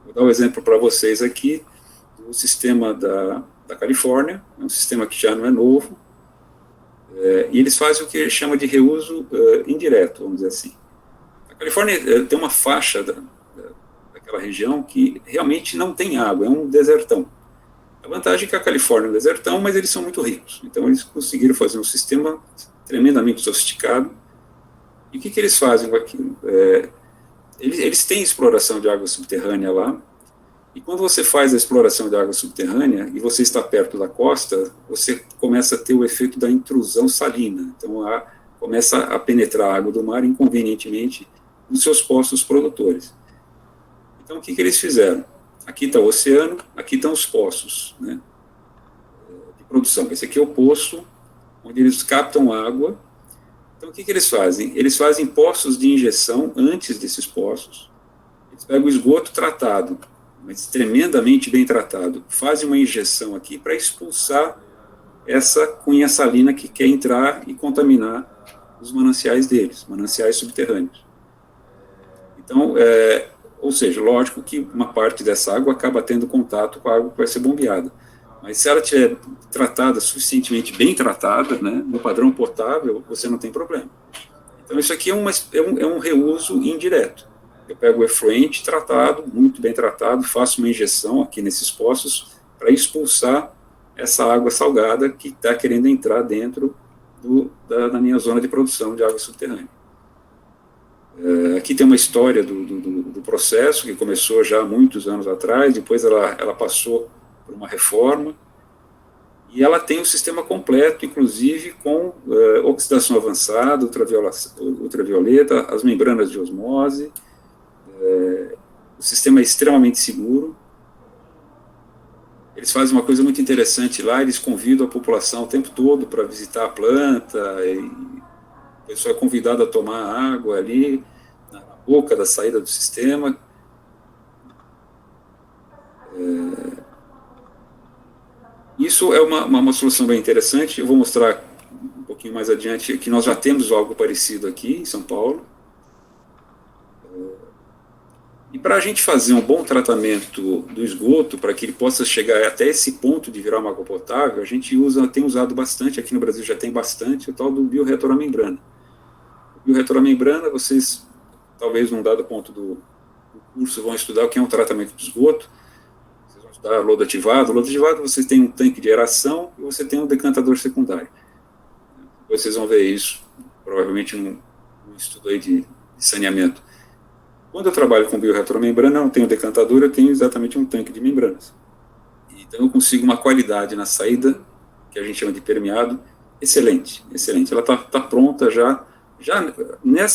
Vou dar um exemplo para vocês aqui do sistema da Califórnia, é um sistema que já não é novo, e eles fazem o que eles chamam de reuso indireto, vamos dizer assim. A Califórnia tem uma faixa daquela região que realmente não tem água, é um desertão. A vantagem é que a Califórnia é um desertão, mas eles são muito ricos, então eles conseguiram fazer um sistema tremendamente sofisticado. E o que eles fazem com aquilo? Eles têm exploração de água subterrânea lá, e quando você faz a exploração de água subterrânea e você está perto da costa, você começa a ter o efeito da intrusão salina. Então, começa a penetrar a água do mar inconvenientemente nos seus poços produtores. Então, o que eles fizeram? Aqui está o oceano, aqui estão os poços, né, de produção. Esse aqui é o poço onde eles captam água. Então, o que eles fazem? Eles fazem poços de injeção antes desses poços. Eles pegam o esgoto tratado, mas tremendamente bem tratado, fazem uma injeção aqui para expulsar essa cunha salina que quer entrar e contaminar os mananciais deles, mananciais subterrâneos. Então, ou seja, lógico que uma parte dessa água acaba tendo contato com a água que vai ser bombeada, mas se ela estiver tratada, suficientemente bem tratada, né, no padrão potável, você não tem problema. Então, isso aqui é um reuso indireto. Eu pego o efluente tratado, muito bem tratado, faço uma injeção aqui nesses poços para expulsar essa água salgada que está querendo entrar dentro da minha zona de produção de água subterrânea. Aqui tem uma história do processo, que começou já há muitos anos atrás, depois ela passou por uma reforma, e ela tem o sistema completo, inclusive com oxidação avançada, ultravioleta, as membranas de osmose. O sistema é extremamente seguro. Eles fazem uma coisa muito interessante lá, eles convidam a população o tempo todo para visitar a planta, e o pessoal é convidado a tomar água ali, na boca da saída do sistema. Isso é uma solução bem interessante. Eu vou mostrar um pouquinho mais adiante que nós já temos algo parecido aqui em São Paulo. E para a gente fazer um bom tratamento do esgoto, para que ele possa chegar até esse ponto de virar uma água potável, a gente tem usado bastante, aqui no Brasil já tem bastante, o tal do bioreator à membrana. O bioreator à membrana, vocês, talvez num dado ponto do curso, vão estudar o que é um tratamento de esgoto. Vocês vão estudar lodo ativado. Lodo ativado, vocês têm um tanque de aeração e você tem um decantador secundário. Depois vocês vão ver isso, provavelmente num estudo aí de saneamento. Quando eu trabalho com bioreator à membrana, eu não tenho decantador, eu tenho exatamente um tanque de membranas. Então eu consigo uma qualidade na saída, que a gente chama de permeado, excelente, excelente. Ela está pronta já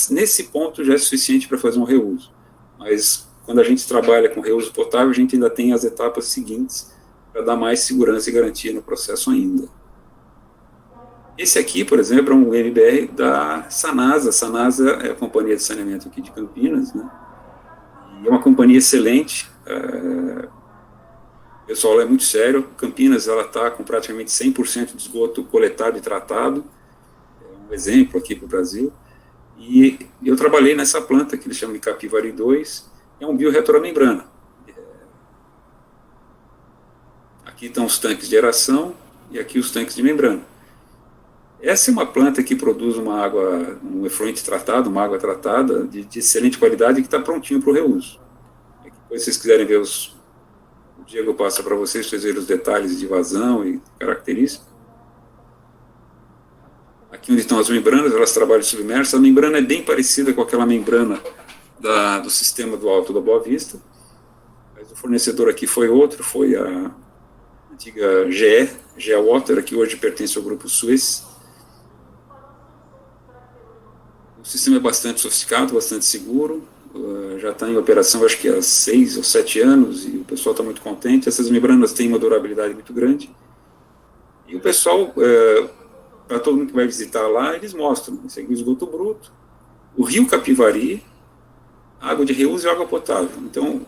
nesse ponto já é suficiente para fazer um reuso. Mas quando a gente trabalha com reuso potável, a gente ainda tem as etapas seguintes para dar mais segurança e garantia no processo ainda. Esse aqui, por exemplo, é um MBR da Sanasa. A Sanasa é a companhia de saneamento aqui de Campinas, né? E é uma companhia excelente. O pessoal é muito sério. Campinas, ela está com praticamente 100% de esgoto coletado e tratado. É um exemplo aqui para o Brasil. E eu trabalhei nessa planta, que eles chamam de Capivari 2. É um bioreator à membrana. Aqui estão os tanques de aeração e aqui os tanques de membrana. Essa é uma planta que produz uma água, um efluente tratado, uma água tratada de excelente qualidade que está prontinho para o reuso. Depois, se vocês quiserem ver o Diego passa para vocês verem os detalhes de vazão e características. Aqui onde estão as membranas, elas trabalham submersas. A membrana é bem parecida com aquela membrana do sistema do Alto da Boa Vista, mas o fornecedor aqui foi outro, foi a antiga GE Water, que hoje pertence ao grupo Suez. O sistema é bastante sofisticado, bastante seguro, já está em operação acho que há 6 ou 7 anos e o pessoal está muito contente. Essas membranas têm uma durabilidade muito grande e o pessoal, para todo mundo que vai visitar lá, eles mostram, esse aqui é o esgoto bruto, o rio Capivari, água de reuso e água potável. Então,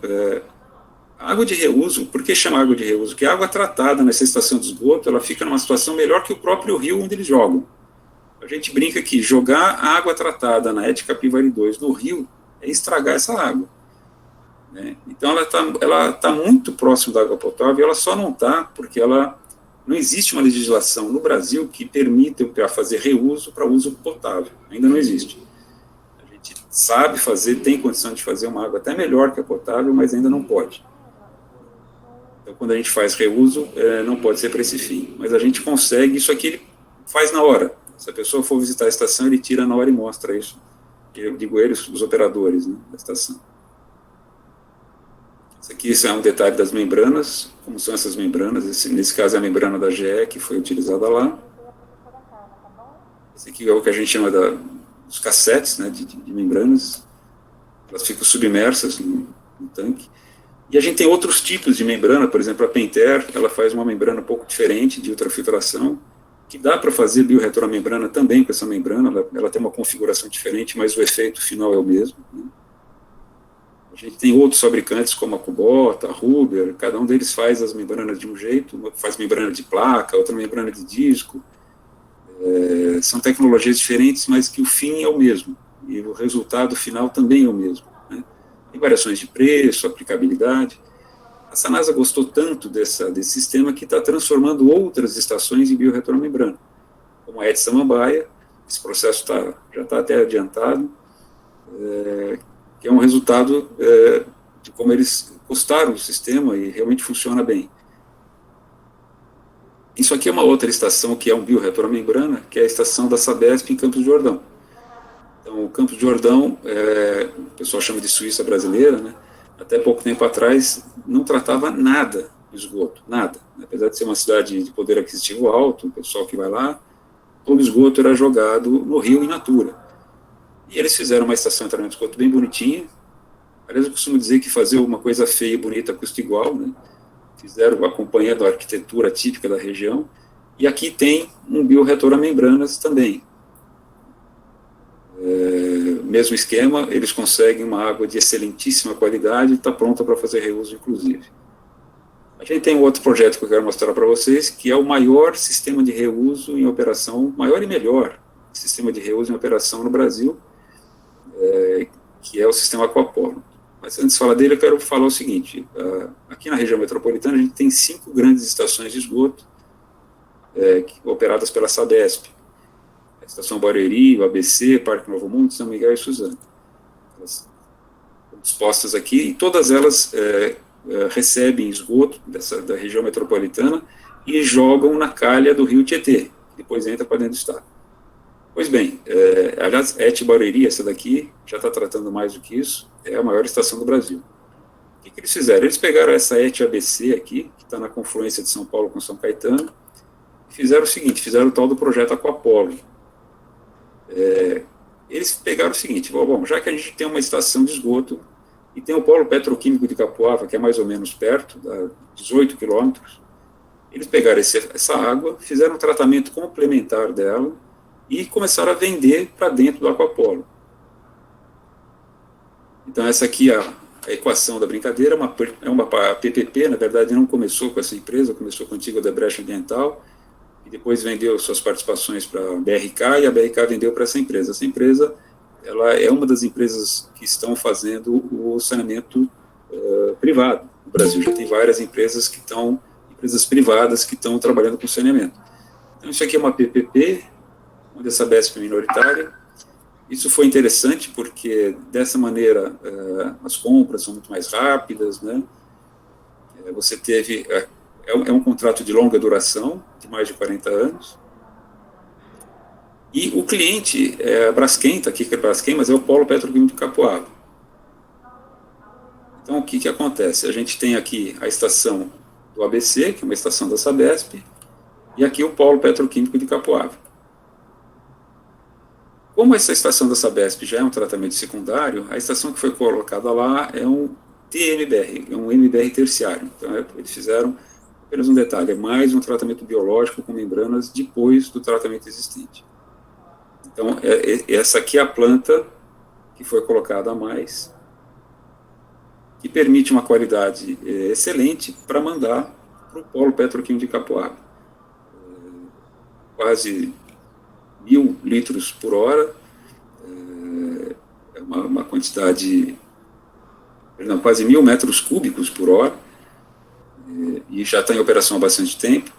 a água de reuso, por que chama água de reuso? Porque a água tratada nessa estação de esgoto, ela fica numa situação melhor que o próprio rio onde eles jogam. A gente brinca que jogar a água tratada na ET Capivari 2 no rio é estragar essa água. Né? Então ela tá muito próximo da água potável, ela só não está porque não existe uma legislação no Brasil que permita fazer reuso para uso potável. Ainda não existe. A gente sabe fazer, tem condição de fazer uma água até melhor que a potável, mas ainda não pode. Então quando a gente faz reuso, não pode ser para esse fim. Mas a gente consegue, isso aqui ele faz na hora. Se a pessoa for visitar a estação, ele tira na hora e mostra isso. Eu digo eles, os operadores, né, da estação. Isso é um detalhe das membranas, como são essas membranas. Nesse caso é a membrana da GE, que foi utilizada lá. Esse aqui é o que a gente chama dos cassetes, né, de membranas. Elas ficam submersas no tanque. E a gente tem outros tipos de membrana, por exemplo, a Pentair, ela faz uma membrana um pouco diferente de ultrafiltração, que dá para fazer bioreator à membrana também com essa membrana, ela tem uma configuração diferente, mas o efeito final é o mesmo. Né? A gente tem outros fabricantes como a Kubota, a Huber, cada um deles faz as membranas de um jeito, uma faz membrana de placa, outra membrana de disco. São tecnologias diferentes, mas que o fim é o mesmo, e o resultado final também é o mesmo. Né? Tem variações de preço, aplicabilidade. A Sanasa gostou tanto desse sistema que está transformando outras estações em bioreator à membrana, como a ET Samambaia. Esse processo já está até adiantado, que é um resultado de como eles gostaram do sistema e realmente funciona bem. Isso aqui é uma outra estação que é um bioreator à membrana, que é a estação da Sabesp em Campos do Jordão. Então, o Campos do Jordão, o pessoal chama de Suíça brasileira, né? Até pouco tempo atrás não tratava nada de esgoto, nada. Apesar de ser uma cidade de poder aquisitivo alto, o pessoal que vai lá, todo esgoto era jogado no rio in natura. E eles fizeram uma estação de tratamento de esgoto bem bonitinha. Aliás, eu costumo dizer que fazer uma coisa feia e bonita custa igual, né? Fizeram acompanhando a arquitetura típica da região. E aqui tem um biorretor a membranas também. Mesmo esquema, eles conseguem uma água de excelentíssima qualidade e está pronta para fazer reuso, inclusive. A gente tem um outro projeto que eu quero mostrar para vocês, que é o maior sistema de reuso em operação, maior e melhor sistema de reuso em operação no Brasil, que é o sistema Aquapolo. Mas antes de falar dele, eu quero falar o seguinte, aqui na região metropolitana a gente tem 5 grandes estações de esgoto operadas pela Sabesp. A Estação Barueri, o ABC, Parque Novo Mundo, São Miguel e Suzano. Elas estão dispostas aqui e todas elas recebem esgoto da região metropolitana e jogam na calha do rio Tietê, que depois entra para dentro do estado. Pois bem, aliás, ET Barueri, essa daqui, já está tratando mais do que isso, é a maior estação do Brasil. O que eles fizeram? Eles pegaram essa ET ABC aqui, que está na confluência de São Paulo com São Caetano, e fizeram o seguinte, fizeram o tal do projeto Aquapolo. Eles pegaram o seguinte, bom, já que a gente tem uma estação de esgoto, e tem o polo petroquímico de Capoava, que é mais ou menos perto, a 18 quilômetros, eles pegaram essa água, fizeram um tratamento complementar dela, e começaram a vender para dentro do Aquapolo. Então essa aqui é a equação da brincadeira, é uma PPP, na verdade não começou com essa empresa, começou com a antiga Odebrecht Ambiental, e depois vendeu suas participações para a BRK, e a BRK vendeu para essa empresa. Essa empresa, ela é uma das empresas que estão fazendo o saneamento privado no Brasil. Já tem várias empresas privadas que estão trabalhando com saneamento. Então isso aqui é uma PPP, onde a Sabesp é minoritária. Isso foi interessante porque, dessa maneira, as compras são muito mais rápidas, né? Você teve... É um contrato de longa duração, de mais de 40 anos. E o cliente é a Braskem, está aqui que é a Braskem, mas é o Polo Petroquímico de Capoava. Então, o que acontece? A gente tem aqui a estação do ABC, que é uma estação da Sabesp, e aqui o Polo Petroquímico de Capoava. Como essa estação da Sabesp já é um tratamento secundário, a estação que foi colocada lá é um TMBR, é um MBR terciário. Então, eles fizeram, apenas um detalhe, é mais um tratamento biológico com membranas depois do tratamento existente. Então, essa aqui é a planta que foi colocada a mais, que permite uma qualidade excelente para mandar para o Polo Petroquímico de Capoava. Quase 1.000 litros por hora, é uma quantidade, perdão, quase 1.000 metros cúbicos por hora, e já está em operação há bastante tempo,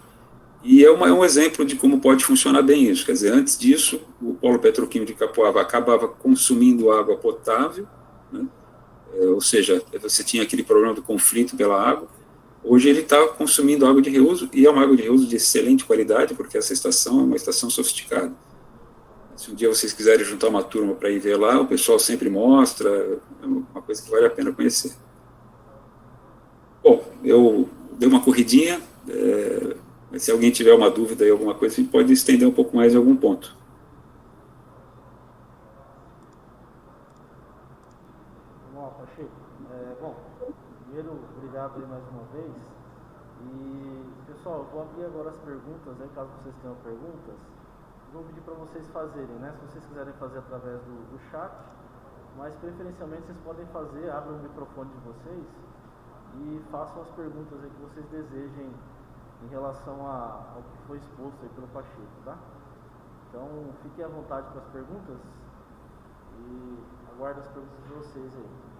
e é um exemplo de como pode funcionar bem isso. Quer dizer, antes disso, o Polo Petroquímico de Capoava acabava consumindo água potável, né? Ou seja, você tinha aquele problema do conflito pela água. Hoje ele está consumindo água de reuso, e é uma água de reuso de excelente qualidade, porque essa estação é uma estação sofisticada. Se um dia vocês quiserem juntar uma turma para ir ver lá, o pessoal sempre mostra, é uma coisa que vale a pena conhecer. Bom, eu dei uma corridinha, mas se alguém tiver uma dúvida aí, alguma coisa, a gente pode estender um pouco mais em algum ponto. Vamos lá, Pacheco. Bom, primeiro, obrigado aí mais uma vez. E, pessoal, eu vou abrir agora as perguntas, aí, caso vocês tenham perguntas. Vou pedir para vocês fazerem, né? Se vocês quiserem fazer através do chat, mas preferencialmente vocês podem fazer, abram o microfone de vocês e façam as perguntas aí que vocês desejem em relação ao que foi exposto aí pelo Pacheco, tá? Então, fiquem à vontade com as perguntas e aguardo as perguntas de vocês aí.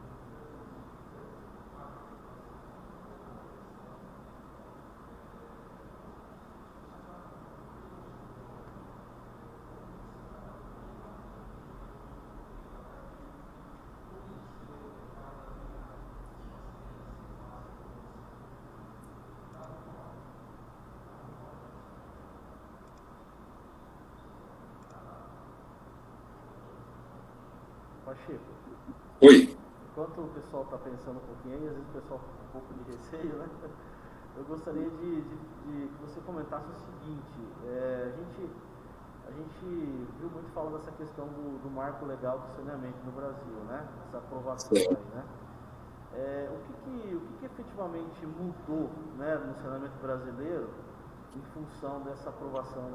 Pacheco, Oi. enquanto o pessoal está pensando um pouquinho aí, às vezes o pessoal fica com um pouco de receio, né? Eu gostaria de que você comentasse o seguinte, a gente viu muito falar dessa questão do marco legal do saneamento no Brasil, né? Essa aprovação aí, né? O que efetivamente mudou, né, no saneamento brasileiro em função dessa aprovação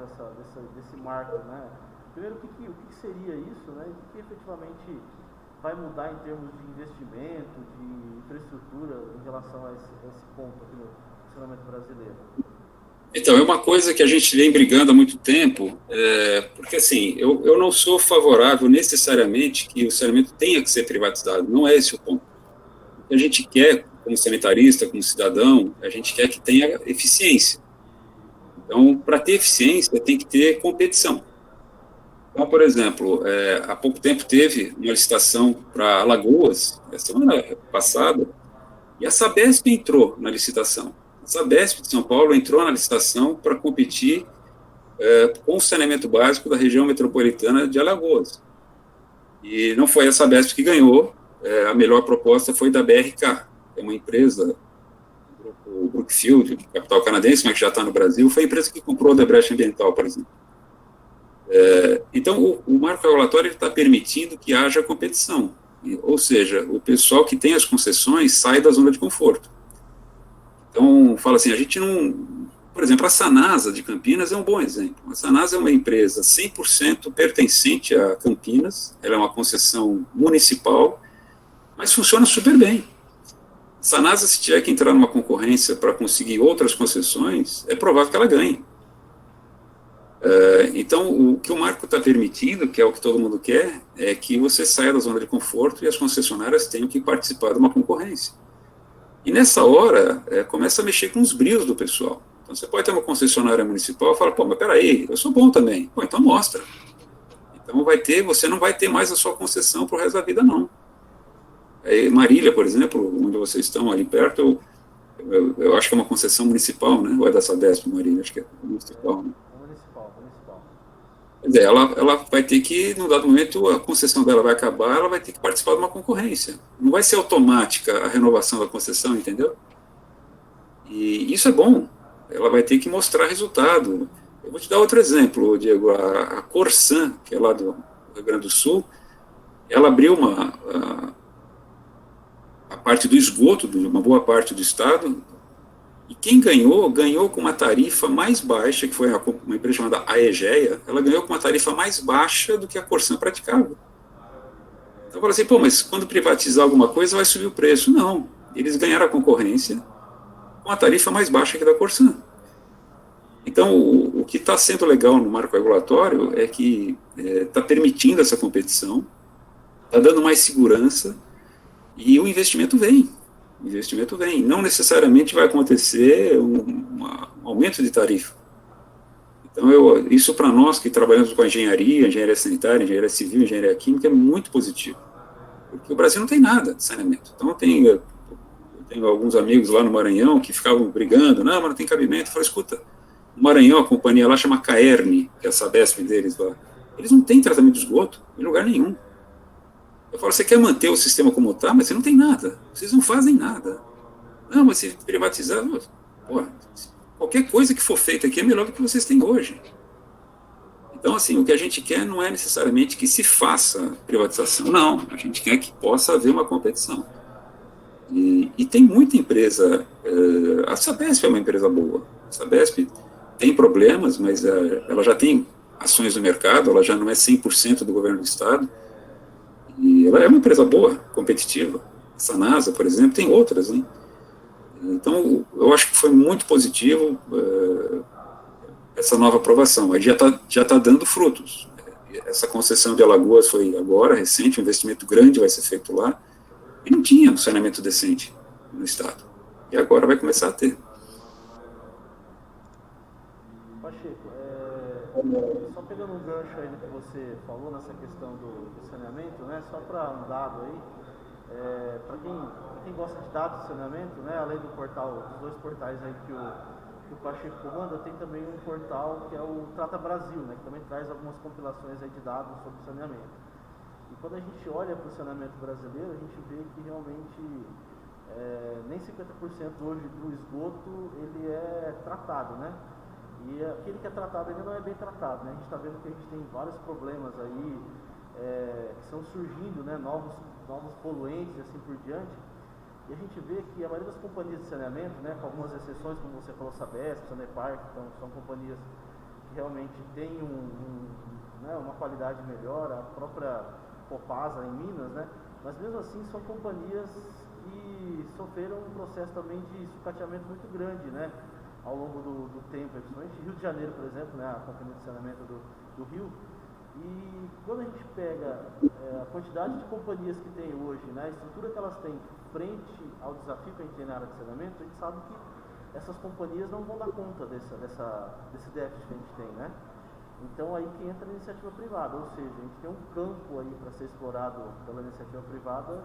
desse marco, né? Primeiro, o que seria isso, né? E o que efetivamente vai mudar em termos de investimento, de infraestrutura em relação a esse ponto aqui no saneamento brasileiro? Então, é uma coisa que a gente vem brigando há muito tempo, porque, assim, eu não sou favorável necessariamente que o saneamento tenha que ser privatizado, não é esse o ponto. O que a gente quer, como sanitarista, como cidadão, a gente quer que tenha eficiência. Então, para ter eficiência, tem que ter competição. Então, por exemplo, há pouco tempo teve uma licitação para Alagoas, na semana passada, e a Sabesp entrou na licitação. A Sabesp de São Paulo entrou na licitação para competir com o saneamento básico da região metropolitana de Alagoas. E não foi a Sabesp que ganhou, a melhor proposta foi da BRK, que é uma empresa, o Brookfield, capital canadense, mas que já está no Brasil, foi a empresa que comprou a Odebrecht Ambiental, por exemplo. Então, o marco regulatório está permitindo que haja competição, ou seja, o pessoal que tem as concessões sai da zona de conforto. Então, fala assim, a gente não... Por exemplo, a Sanasa de Campinas é um bom exemplo. A Sanasa é uma empresa 100% pertencente a Campinas, ela é uma concessão municipal, mas funciona super bem. A Sanasa, se tiver que entrar numa concorrência para conseguir outras concessões, é provável que ela ganhe. Então, o que o marco está permitindo, que é o que todo mundo quer, é que você saia da zona de conforto e as concessionárias tenham que participar de uma concorrência. E nessa hora, começa a mexer com os brios do pessoal. Então, você pode ter uma concessionária municipal e fala, pô, mas peraí, eu sou bom também. Pô, então mostra. Então, você não vai ter mais a sua concessão para o resto da vida, não. Marília, por exemplo, onde vocês estão, ali perto, eu acho que é uma concessão municipal, né? Ou é da Sabesp, Marília? Acho que é municipal, né? Municipal. Quer dizer, ela vai ter que, num dado momento, a concessão dela vai acabar, ela vai ter que participar de uma concorrência. Não vai ser automática a renovação da concessão, entendeu? E isso é bom. Ela vai ter que mostrar resultado. Eu vou te dar outro exemplo, Diego. A Corsan, que é lá do Rio Grande do Sul, ela abriu a parte do esgoto de uma boa parte do estado, e quem ganhou com uma tarifa mais baixa, que foi uma empresa chamada Aegea, ela ganhou com uma tarifa mais baixa do que a Corsan praticava. Então, eu falei assim, pô, mas quando privatizar alguma coisa vai subir o preço. Não, eles ganharam a concorrência com a tarifa mais baixa que a da Corsan. Então, o que está sendo legal no marco regulatório é que está permitindo essa competição, está dando mais segurança, e o investimento vem. O investimento vem. Não necessariamente vai acontecer um aumento de tarifa. Então, isso para nós que trabalhamos com engenharia sanitária, engenharia civil, engenharia química, é muito positivo. Porque o Brasil não tem nada de saneamento. Então, eu tenho alguns amigos lá no Maranhão que ficavam brigando, não, mas não tem cabimento. Eu falei, escuta, no Maranhão, a companhia lá chama Caerne, que é a Sabesp deles lá, eles não têm tratamento de esgoto em lugar nenhum. Eu falo, você quer manter o sistema como está, mas você não tem nada. Vocês não fazem nada. Não, mas se privatizar, qualquer coisa que for feita aqui é melhor do que vocês têm hoje. Então, assim, o que a gente quer não é necessariamente que se faça privatização. Não, a gente quer que possa haver uma competição. E tem muita empresa, a Sabesp é uma empresa boa. A Sabesp tem problemas, mas ela já tem ações no mercado, ela já não é 100% do governo do Estado. E ela é uma empresa boa, competitiva. A Sanasa, por exemplo, tem outras, né? Então, eu acho que foi muito positivo essa nova aprovação. Aí já tá dando frutos. Essa concessão de Alagoas foi agora, recente, um investimento grande vai ser feito lá, e não tinha um saneamento decente no estado. E agora vai começar a ter. Pacheco, só pegando um gancho aí no que você falou nessa questão do saneamento, né? Só para um dado aí, para quem gosta de dados de saneamento, né? Além do portal, dos dois portais aí que o Pacheco comanda, tem também um portal que é o Trata Brasil, né? Que também traz algumas compilações aí de dados sobre saneamento. E quando a gente olha para o saneamento brasileiro, a gente vê que realmente nem 50% hoje do esgoto ele é tratado, né? E aquele que é tratado ainda não é bem tratado, né? A gente está vendo que a gente tem vários problemas aí que estão surgindo, né? Novos poluentes e assim por diante. E a gente vê que a maioria das companhias de saneamento, né, com algumas exceções, como você falou, Sabesp, Sanepar, que são companhias que realmente têm né, uma qualidade melhor, a própria Copasa em Minas, né, mas mesmo assim são companhias que sofreram um processo também de sucateamento muito grande, né, ao longo do tempo, principalmente Rio de Janeiro, por exemplo, né, a companhia de saneamento do Rio. E quando a gente pega a quantidade de companhias que tem hoje, né, a estrutura que elas têm frente ao desafio que a gente tem na área de saneamento, a gente sabe que essas companhias não vão dar conta desse déficit que a gente tem, né? Então aí que entra a iniciativa privada, ou seja, a gente tem um campo aí para ser explorado pela iniciativa privada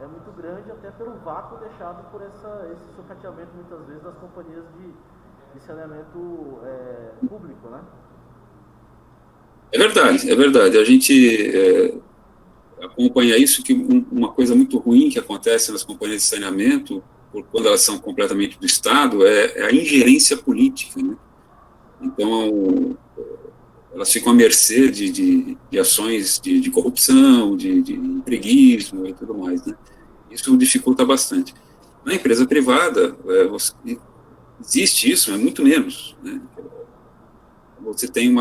muito grande, até pelo vácuo deixado por esse sucateamento muitas vezes das companhias de saneamento público, né? É verdade, é verdade. A gente acompanha isso, que uma coisa muito ruim que acontece nas companhias de saneamento, quando elas são completamente do Estado, é a ingerência política, né? Então, elas ficam à mercê de ações de corrupção, de empreguismo e tudo mais, né? Isso dificulta bastante. Na empresa privada, existe isso, mas muito menos, né? Você tem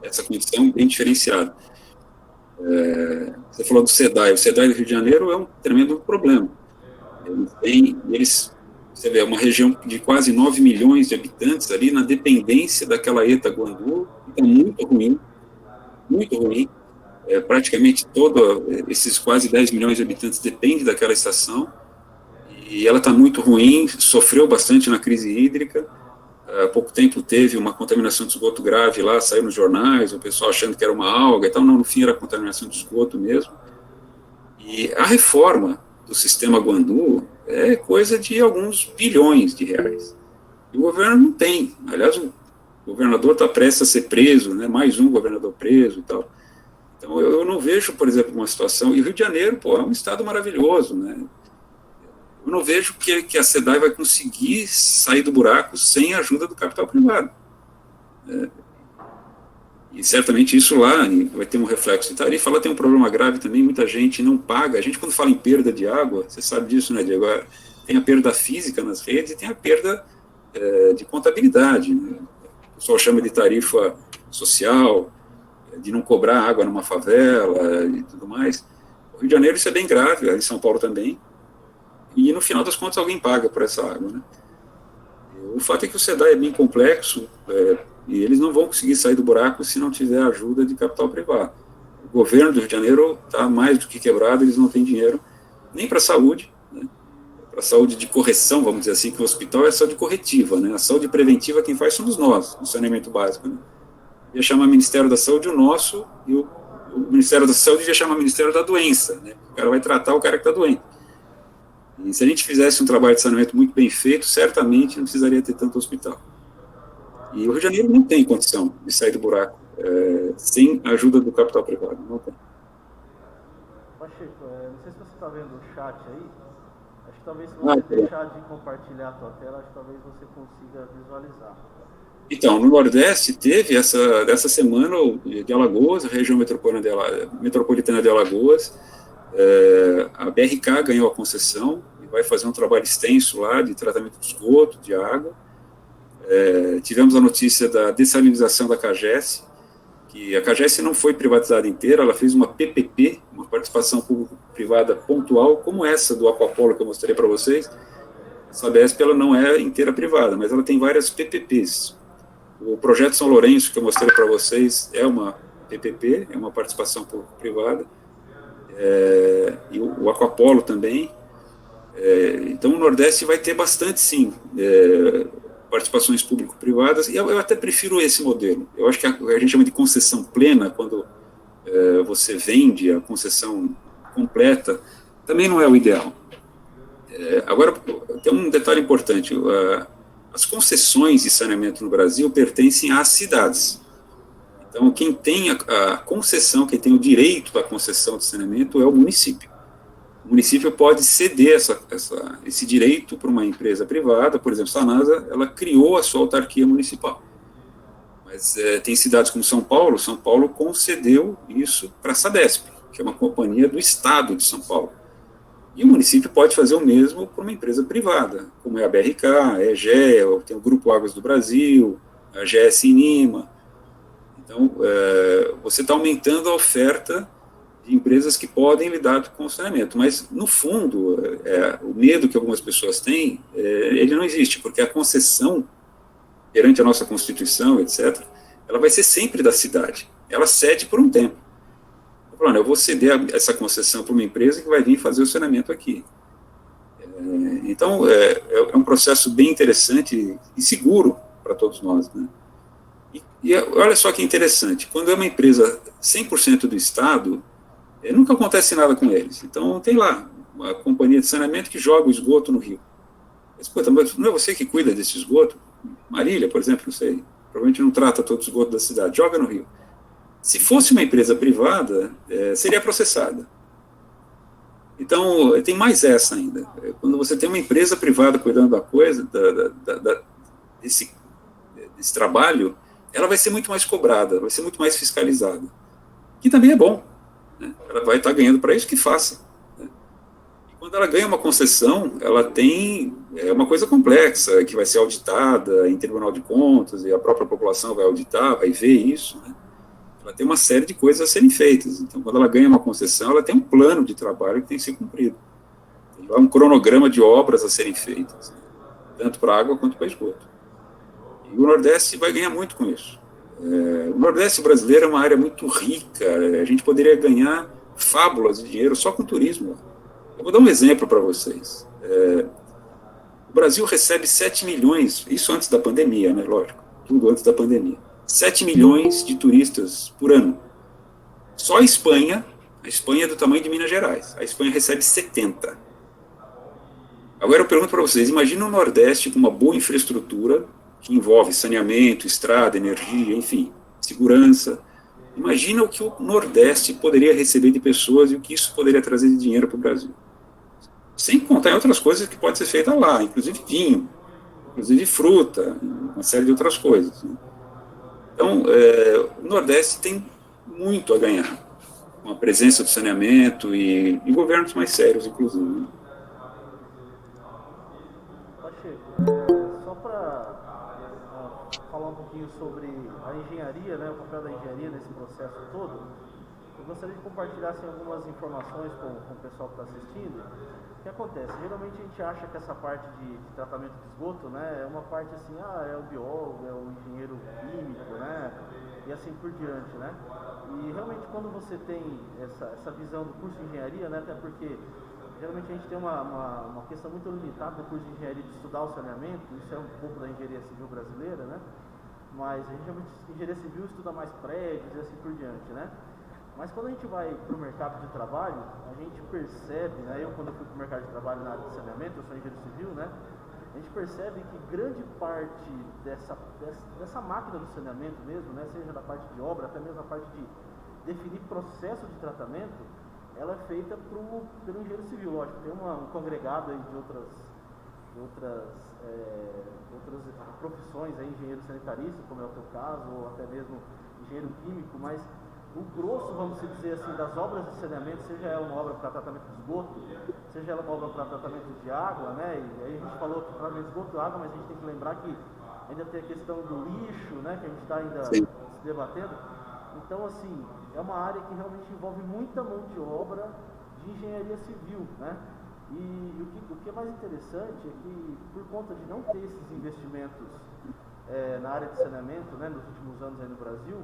essa condição bem diferenciada. Você falou do SEDAI. O SEDAI do Rio de Janeiro é um tremendo problema. Você vê, uma região de quase 9 milhões de habitantes ali na dependência daquela ETA Guandu, que está muito ruim, muito ruim. Praticamente esses quase 10 milhões de habitantes dependem daquela estação, e ela está muito ruim, sofreu bastante na crise hídrica. Há pouco tempo teve uma contaminação de esgoto grave lá, saiu nos jornais, o pessoal achando que era uma alga e tal, não, no fim era contaminação de esgoto mesmo. E a reforma do sistema Guandu é coisa de alguns bilhões de reais. E o governo não tem. Aliás, o governador está prestes a ser preso, né, mais um governador preso e tal. Então eu não vejo, por exemplo, uma situação... E o Rio de Janeiro, é um estado maravilhoso, né? Eu não vejo que a SEDAI vai conseguir sair do buraco sem a ajuda do capital privado. E certamente isso lá vai ter um reflexo de tarifa. Lá tem um problema grave também, muita gente não paga. A gente, quando fala em perda de água, você sabe disso, né, Diego? Tem a perda física nas redes e tem a perda de contabilidade, né? O pessoal chama de tarifa social, de não cobrar água numa favela e tudo mais. No Rio de Janeiro isso é bem grave, em São Paulo também. E no final das contas alguém paga por essa água, né? O fato é que o SEDAI é bem complexo, e eles não vão conseguir sair do buraco se não tiver ajuda de capital privado. O governo do Rio de Janeiro está mais do que quebrado, eles não têm dinheiro nem para a saúde, né? Para a saúde de correção, vamos dizer assim, que o hospital é saúde corretiva, né? A saúde preventiva quem faz somos nós, no saneamento básico, né? Ia chamar Ministério da Saúde o nosso, e o Ministério da Saúde ia chamar Ministério da Doença, né? O cara vai tratar o cara que está doente. E se a gente fizesse um trabalho de saneamento muito bem feito, certamente não precisaria ter tanto hospital. E o Rio de Janeiro não tem condição de sair do buraco sem a ajuda do capital privado. Não tem. Pacheco, não sei se você está vendo o chat aí. Acho que talvez se você deixar de compartilhar a tua tela, acho que talvez você consiga visualizar. Então, no Nordeste teve essa semana de Alagoas, a região metropolitana de Alagoas, a BRK ganhou a concessão e vai fazer um trabalho extenso lá de tratamento de esgoto, de água. Tivemos a notícia da dessalinização da CAGES, que a CAGES não foi privatizada inteira, ela fez uma PPP, uma participação público-privada pontual, como essa do Aquapolo que eu mostrei para vocês. A Sabesp ela não é inteira privada, mas ela tem várias PPPs. O projeto São Lourenço, que eu mostrei para vocês, é uma PPP, é uma participação público-privada. E o Aquapolo também. Então, o Nordeste vai ter bastante, sim, participações público-privadas, e eu até prefiro esse modelo. Eu acho que a gente chama de concessão plena, quando você vende a concessão completa, também não é o ideal. Agora, tem um detalhe importante. As concessões de saneamento no Brasil pertencem às cidades. Então, quem tem a concessão, quem tem o direito à concessão de saneamento é o município. O município pode ceder esse direito para uma empresa privada, por exemplo, Sanasa, ela criou a sua autarquia municipal. Mas tem cidades como São Paulo concedeu isso para a Sabesp, que é uma companhia do Estado de São Paulo. E o município pode fazer o mesmo para uma empresa privada, como é a BRK, a EGEA, tem o Grupo Águas do Brasil, a GS Inima. Então, você está aumentando a oferta de empresas que podem lidar com o saneamento. Mas, no fundo, o medo que algumas pessoas têm, ele não existe, porque a concessão, perante a nossa Constituição, etc., ela vai ser sempre da cidade. Ela cede por um tempo. Eu vou ceder essa concessão para uma empresa que vai vir fazer o saneamento aqui. Então, é um processo bem interessante e seguro para todos nós, né? E olha só que interessante, quando é uma empresa 100% do Estado, nunca acontece nada com eles. Então, tem lá uma companhia de saneamento que joga o esgoto no rio. Mas não é você que cuida desse esgoto? Marília, por exemplo, não sei, provavelmente não trata todo o esgoto da cidade, joga no rio. Se fosse uma empresa privada, seria processada. Então, tem mais essa ainda. Quando você tem uma empresa privada cuidando da coisa, desse trabalho, ela vai ser muito mais cobrada, vai ser muito mais fiscalizada. Que também é bom, né? Ela vai estar ganhando para isso, que faça. Né? E quando ela ganha uma concessão, ela tem uma coisa complexa, que vai ser auditada em Tribunal de Contas, e a própria população vai auditar, vai ver isso, né? Ela tem uma série de coisas a serem feitas. Então, quando ela ganha uma concessão, ela tem um plano de trabalho que tem que ser cumprido. Tem lá um cronograma de obras a serem feitas, né? Tanto para água quanto para esgoto. E o Nordeste vai ganhar muito com isso. O Nordeste brasileiro é uma área muito rica, a gente poderia ganhar fábulas de dinheiro só com turismo. Eu vou dar um exemplo para vocês. O Brasil recebe 7 milhões, isso antes da pandemia, né, lógico, tudo antes da pandemia, 7 milhões de turistas por ano. Só a Espanha é do tamanho de Minas Gerais, a Espanha recebe 70. Agora eu pergunto para vocês, imagina o Nordeste com uma boa infraestrutura, que envolve saneamento, estrada, energia, enfim, segurança. Imagina o que o Nordeste poderia receber de pessoas e o que isso poderia trazer de dinheiro para o Brasil. Sem contar em outras coisas que podem ser feitas lá, inclusive vinho, inclusive fruta, uma série de outras coisas. Então, o Nordeste tem muito a ganhar com a presença do saneamento e governos mais sérios, inclusive. Só para falar um pouquinho sobre a engenharia, né, o papel da engenharia nesse processo todo, eu gostaria de compartilhar assim, algumas informações com o pessoal que está assistindo. O que acontece? Geralmente a gente acha que essa parte de tratamento de esgoto, né, é uma parte assim, é o biólogo, é o engenheiro químico, né, e assim por diante, né. E realmente quando você tem essa visão do curso de engenharia, né, até porque geralmente a gente tem uma questão muito limitada no curso de engenharia de estudar o saneamento, isso é um pouco da engenharia civil brasileira, né? Mas a gente geralmente, engenharia civil estuda mais prédios e assim por diante, né? Mas quando a gente vai para o mercado de trabalho, a gente percebe, né? Eu quando eu fui para o mercado de trabalho na área de saneamento, eu sou engenheiro civil, né? A gente percebe que grande parte dessa máquina do saneamento mesmo, né? Seja da parte de obra, até mesmo a parte de definir processo de tratamento, ela é feita pelo engenheiro civil, lógico, tem um congregado aí de outras profissões, aí, engenheiro sanitarista, como é o teu caso, ou até mesmo engenheiro químico, mas o grosso, vamos dizer assim, das obras de saneamento, seja ela uma obra para tratamento de esgoto, seja ela uma obra para tratamento de água, né, e aí a gente falou que tratamento de esgoto e água, mas a gente tem que lembrar que ainda tem a questão do lixo, né, que a gente está ainda se debatendo. Então, assim, é uma área que realmente envolve muita mão de obra de engenharia civil, né? E o que é mais interessante é que, por conta de não ter esses investimentos na área de saneamento, né, nos últimos anos aí no Brasil,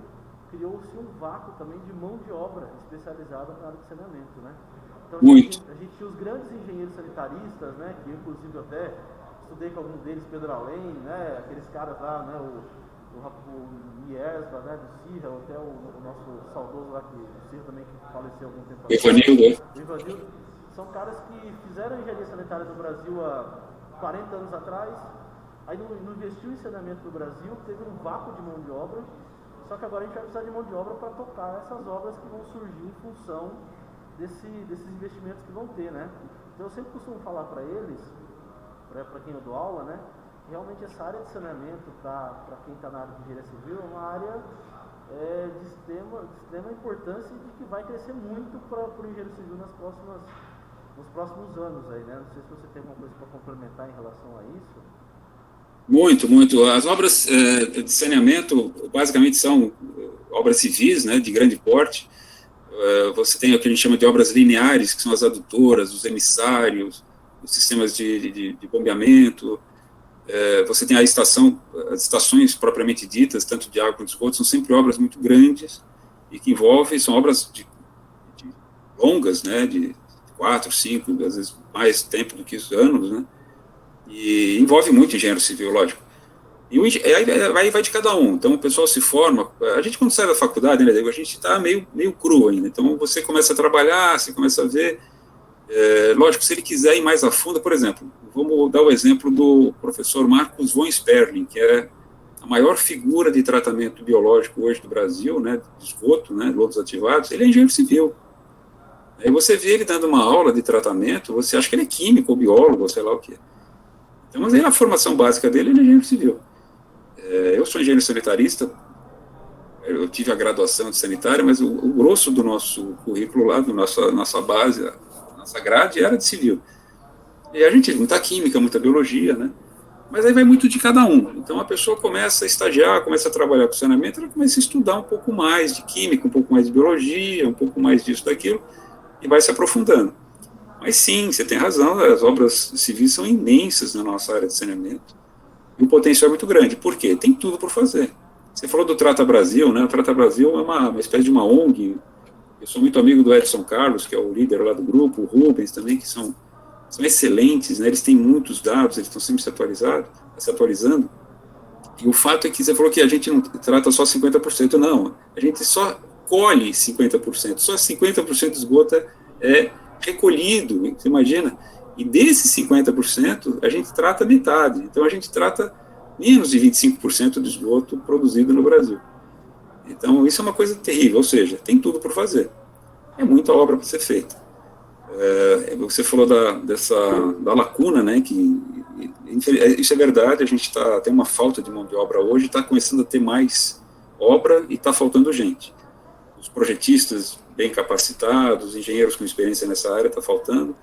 criou-se um vácuo também de mão de obra especializada na área de saneamento, né? Então, a gente tinha os grandes engenheiros sanitaristas, né, que eu, inclusive, até estudei com algum deles, Pedro Além, né, aqueles caras lá, né, o Miersva, né, do CIRA, ou até o nosso saudoso lá, que o CIRA também que faleceu algum tempo atrás. O Ivanildo. São caras que fizeram engenharia sanitária no Brasil há 40 anos atrás, aí não investiu em saneamento no Brasil, teve um vácuo de mão de obra, Só que agora a gente vai precisar de mão de obra para tocar essas obras que vão surgir em função desses investimentos que vão ter, né? Então eu sempre costumo falar para eles, para quem eu dou aula, né? Realmente essa área de saneamento, para quem está na área de engenharia civil, é uma área de extrema importância e de que vai crescer muito para o engenheiro civil nos próximos anos aí, né? Não sei se você tem alguma coisa para complementar em relação a isso. Muito, muito. As obras de saneamento basicamente são obras civis, né, de grande porte. Você tem o que a gente chama de obras lineares, que são as adutoras, os emissários, os sistemas de bombeamento. Você tem as estações propriamente ditas, tanto de água quanto de esgoto, são sempre obras muito grandes e que são obras de longas, né, de 4, 5, às vezes mais tempo do que isso, anos, né, e envolve muito engenheiro civil, lógico. E aí vai de cada um. Então o pessoal se forma. A gente, quando sai da faculdade, né, a gente está meio cru ainda. Então você começa a trabalhar, você começa a ver. Lógico, se ele quiser ir mais a fundo, por exemplo, vamos dar o exemplo do professor Marcos von Sperling, que é a maior figura de tratamento biológico hoje do Brasil, né, de esgoto, né, lodos ativados. Ele é engenheiro civil. Aí você vê ele dando uma aula de tratamento, você acha que ele é químico ou biólogo, ou sei lá o quê. Então, mas aí a formação básica dele é engenheiro civil. Eu sou engenheiro sanitarista, eu tive a graduação de sanitária, mas o grosso do nosso currículo lá, da nossa base, a nossa grade, era de civil. E a gente, muita química, muita biologia, né? Mas aí vai muito de cada um. Então a pessoa começa a estagiar, começa a trabalhar com saneamento, ela começa a estudar um pouco mais de química, um pouco mais de biologia, um pouco mais disso, daquilo, e vai se aprofundando. Mas sim, você tem razão, as obras civis são imensas na nossa área de saneamento. E o potencial é muito grande. Por quê? Tem tudo por fazer. Você falou do Trata Brasil, né? O Trata Brasil é uma espécie de uma ONG. Eu sou muito amigo do Edson Carlos, que é o líder lá do grupo, o Rubens também, que são excelentes, né? Eles têm muitos dados, eles estão sempre se atualizando. E o fato é que você falou que a gente não trata só 50%, não. A gente só colhe 50%. Só 50% do esgoto é recolhido, você imagina? E desses 50%, a gente trata metade. Então, a gente trata menos de 25% do esgoto produzido no Brasil. Então, isso é uma coisa terrível, ou seja, tem tudo por fazer. É muita obra para ser feita. Você falou da lacuna, né, que isso é verdade, a gente tem uma falta de mão de obra hoje, está começando a ter mais obra e está faltando gente. Os projetistas bem capacitados, engenheiros com experiência nessa área, está faltando.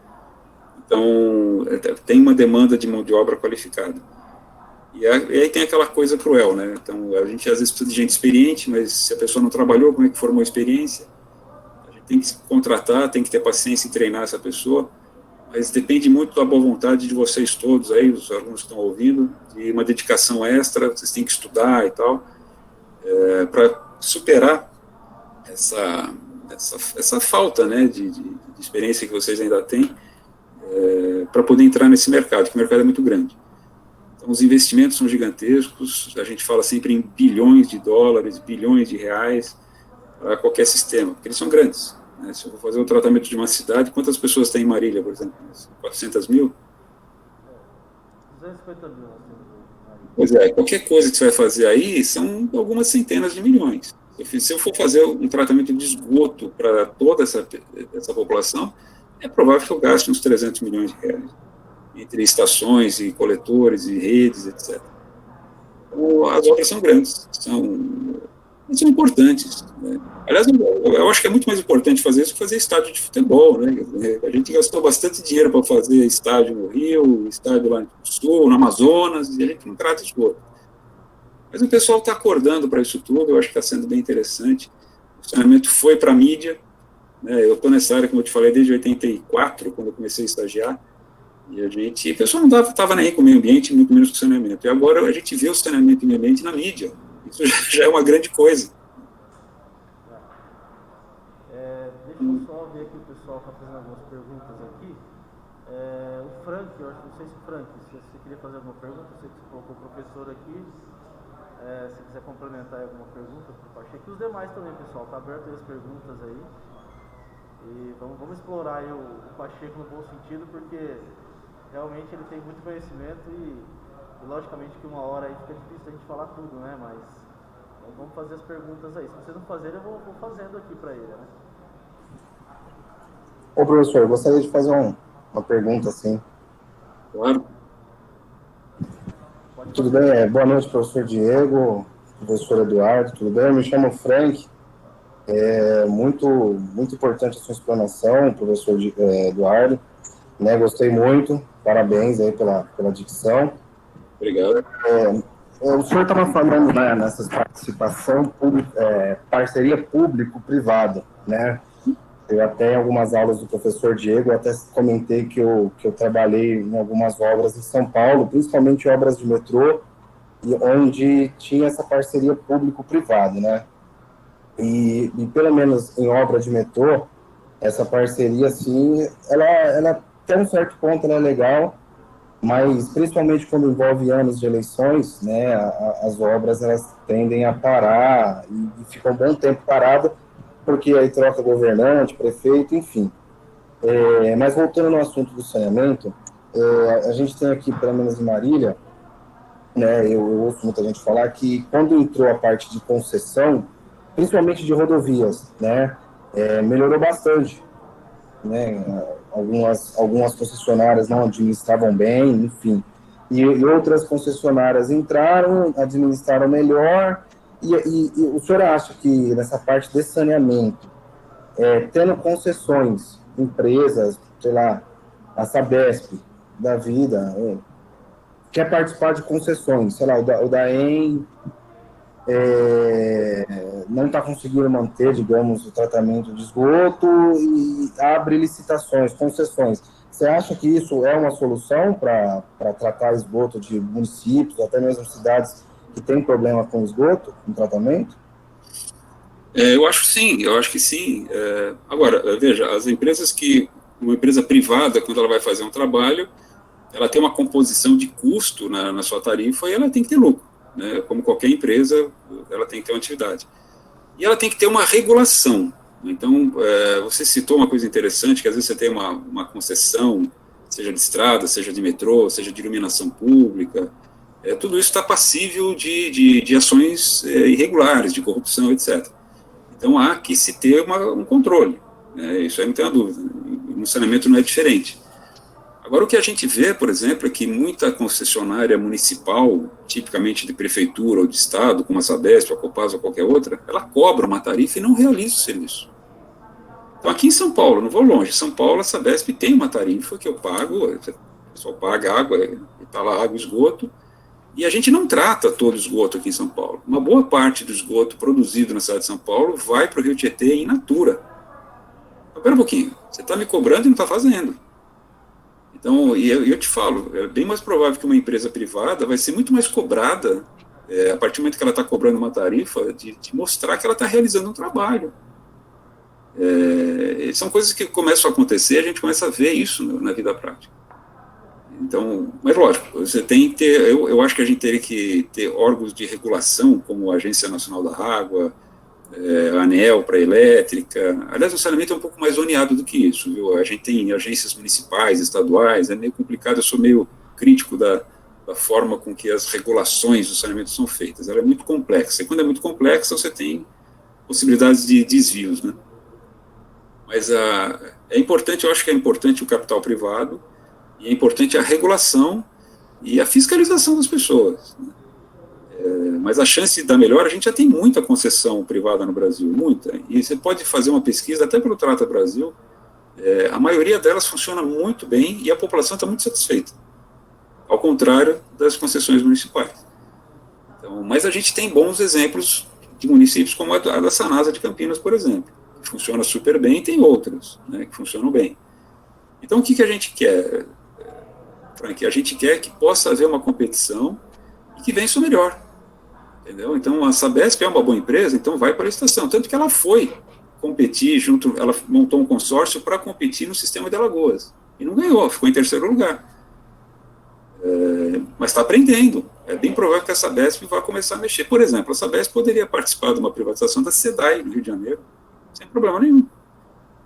Então, tem uma demanda de mão de obra qualificada. E aí tem aquela coisa cruel, né? Então, a gente às vezes precisa de gente experiente, mas se a pessoa não trabalhou, como é que formou a experiência? A gente tem que se contratar, tem que ter paciência e treinar essa pessoa, mas depende muito da boa vontade de vocês todos aí, os alunos que estão ouvindo, de uma dedicação extra, vocês têm que estudar e tal, para superar essa falta, né, de experiência que vocês ainda têm, para poder entrar nesse mercado, que o mercado é muito grande. Então, os investimentos são gigantescos, a gente fala sempre em bilhões de dólares, bilhões de reais, para qualquer sistema, porque eles são grandes. Né? Se eu vou fazer o tratamento de uma cidade, quantas pessoas tem em Marília, por exemplo? 400 mil? 250 mil. Pois é, qualquer coisa que você vai fazer aí são algumas centenas de milhões. Se eu for fazer um tratamento de esgoto para toda essa população, é provável que eu gaste uns 300 milhões de reais, entre estações e coletores e redes, etc. Então, as obras são grandes, são importantes. Né? Aliás, eu acho que é muito mais importante fazer isso que fazer estádio de futebol. Né? A gente gastou bastante dinheiro para fazer estádio no Rio, estádio lá no Sul, no Amazonas, e a gente não trata esgoto. Mas o pessoal está acordando para isso tudo, eu acho que está sendo bem interessante. O saneamento foi para a mídia, né? Eu estou nessa área, como eu te falei, desde 84, quando eu comecei a estagiar, e o pessoal não estava nem aí com o meio ambiente, muito menos com o saneamento. E agora a gente vê o saneamento e o meio ambiente na mídia. Isso já é uma grande coisa. Deixa eu só ver aqui, o pessoal está fazendo algumas perguntas aqui. O Frank, eu acho, não sei se Frank, se você queria fazer alguma pergunta, eu sei que você colocou o professor aqui. Se quiser complementar alguma pergunta para o Pacheco, e os demais também, pessoal, está aberto aí as perguntas aí. E vamos explorar aí o Pacheco no bom sentido, porque realmente ele tem muito conhecimento e logicamente que uma hora aí fica difícil a gente falar tudo, né? Mas Então vamos fazer as perguntas aí. Se vocês não fazerem, eu vou fazendo aqui para ele, né? Ô, professor, eu gostaria de fazer uma pergunta, assim. Claro. Tudo bem? Boa noite, professor Diego, professor Eduardo, tudo bem? Eu me chamo Frank. Muito importante a sua explanação, professor Eduardo. Né, gostei muito, parabéns aí pela dicção. Obrigado. O senhor estava falando, né, nessa participação, parceria público-privada, né? Eu até, em algumas aulas do professor Diego, eu até comentei que eu trabalhei em algumas obras em São Paulo, principalmente obras de metrô, onde tinha essa parceria público-privada, né? E pelo menos em obra de metrô, essa parceria, assim, ela até um certo ponto ela é legal, mas principalmente quando envolve anos de eleições, né, as obras elas tendem a parar e ficam um bom tempo parado, porque aí troca governante, prefeito, enfim. Mas voltando no assunto do saneamento, a gente tem aqui, pelo menos em Marília, né, eu ouço muita gente falar que quando entrou a parte de concessão, principalmente de rodovias, né, melhorou bastante, né, algumas concessionárias não administravam bem, enfim, e outras concessionárias entraram, administraram melhor, e o senhor acha que nessa parte de saneamento, tendo concessões, empresas, sei lá, a Sabesp da vida, quer participar de concessões, sei lá, o DAEM não está conseguindo manter, digamos, o tratamento de esgoto e abre licitações, concessões. Você acha que isso é uma solução para tratar esgoto de municípios, até mesmo cidades que têm problema com esgoto, com tratamento? Eu acho que sim. Agora, veja, uma empresa privada, quando ela vai fazer um trabalho, ela tem uma composição de custo na sua tarifa e ela tem que ter lucro, né? Como qualquer empresa, ela tem que ter uma atividade. E ela tem que ter uma regulação. Então, você citou uma coisa interessante, que às vezes você tem uma concessão, seja de estrada, seja de metrô, seja de iluminação pública, tudo isso está passível de ações irregulares, de corrupção, etc. Então, há que se ter um controle, né? Isso aí não tem a dúvida. No saneamento não é diferente. Agora, o que a gente vê, por exemplo, é que muita concessionária municipal, tipicamente de prefeitura ou de estado, como a Sabesp, a Copasa ou qualquer outra, ela cobra uma tarifa e não realiza o serviço. Então, aqui em São Paulo, não vou longe, São Paulo, a Sabesp tem uma tarifa que eu pago, o pessoal paga água, está lá água e esgoto, e a gente não trata todo o esgoto aqui em São Paulo. Uma boa parte do esgoto produzido na cidade de São Paulo vai para o Rio Tietê in natura. Então, espera um pouquinho, você está me cobrando e não está fazendo. Então, e eu te falo, é bem mais provável que uma empresa privada vai ser muito mais cobrada, a partir do momento que ela está cobrando uma tarifa, de mostrar que ela está realizando um trabalho. São coisas que começam a acontecer, a gente começa a ver isso na vida prática. Então, mas lógico, você tem que ter, eu acho que a gente teria que ter órgãos de regulação, como a Agência Nacional da Água, a ANEEL para a elétrica. Aliás, o saneamento é um pouco mais zoneado do que isso, viu? A gente tem agências municipais, estaduais, é meio complicado, eu sou meio crítico da forma com que as regulações do saneamento são feitas. Ela é muito complexa, e quando é muito complexa, você tem possibilidades de desvios, né? Mas é importante, eu acho que é importante o capital privado, e é importante a regulação e a fiscalização das pessoas, né? Mas a chance de dar melhor, a gente já tem muita concessão privada no Brasil, muita, e você pode fazer uma pesquisa, até pelo Trata Brasil, a maioria delas funciona muito bem e a população está muito satisfeita, ao contrário das concessões municipais. Então, mas a gente tem bons exemplos de municípios como a da Sanasa de Campinas, por exemplo, que funciona super bem, e tem outras, né, que funcionam bem. Então, o que a gente quer, Frank? A gente quer que possa haver uma competição e que vença o melhor. Entendeu? Então, a Sabesp é uma boa empresa, então vai para a licitação. Tanto que ela foi competir ela montou um consórcio para competir no sistema de Alagoas. E não ganhou, ficou em terceiro lugar. Mas está aprendendo. É bem provável que a Sabesp vai começar a mexer. Por exemplo, a Sabesp poderia participar de uma privatização da SEDAI, no Rio de Janeiro, sem problema nenhum.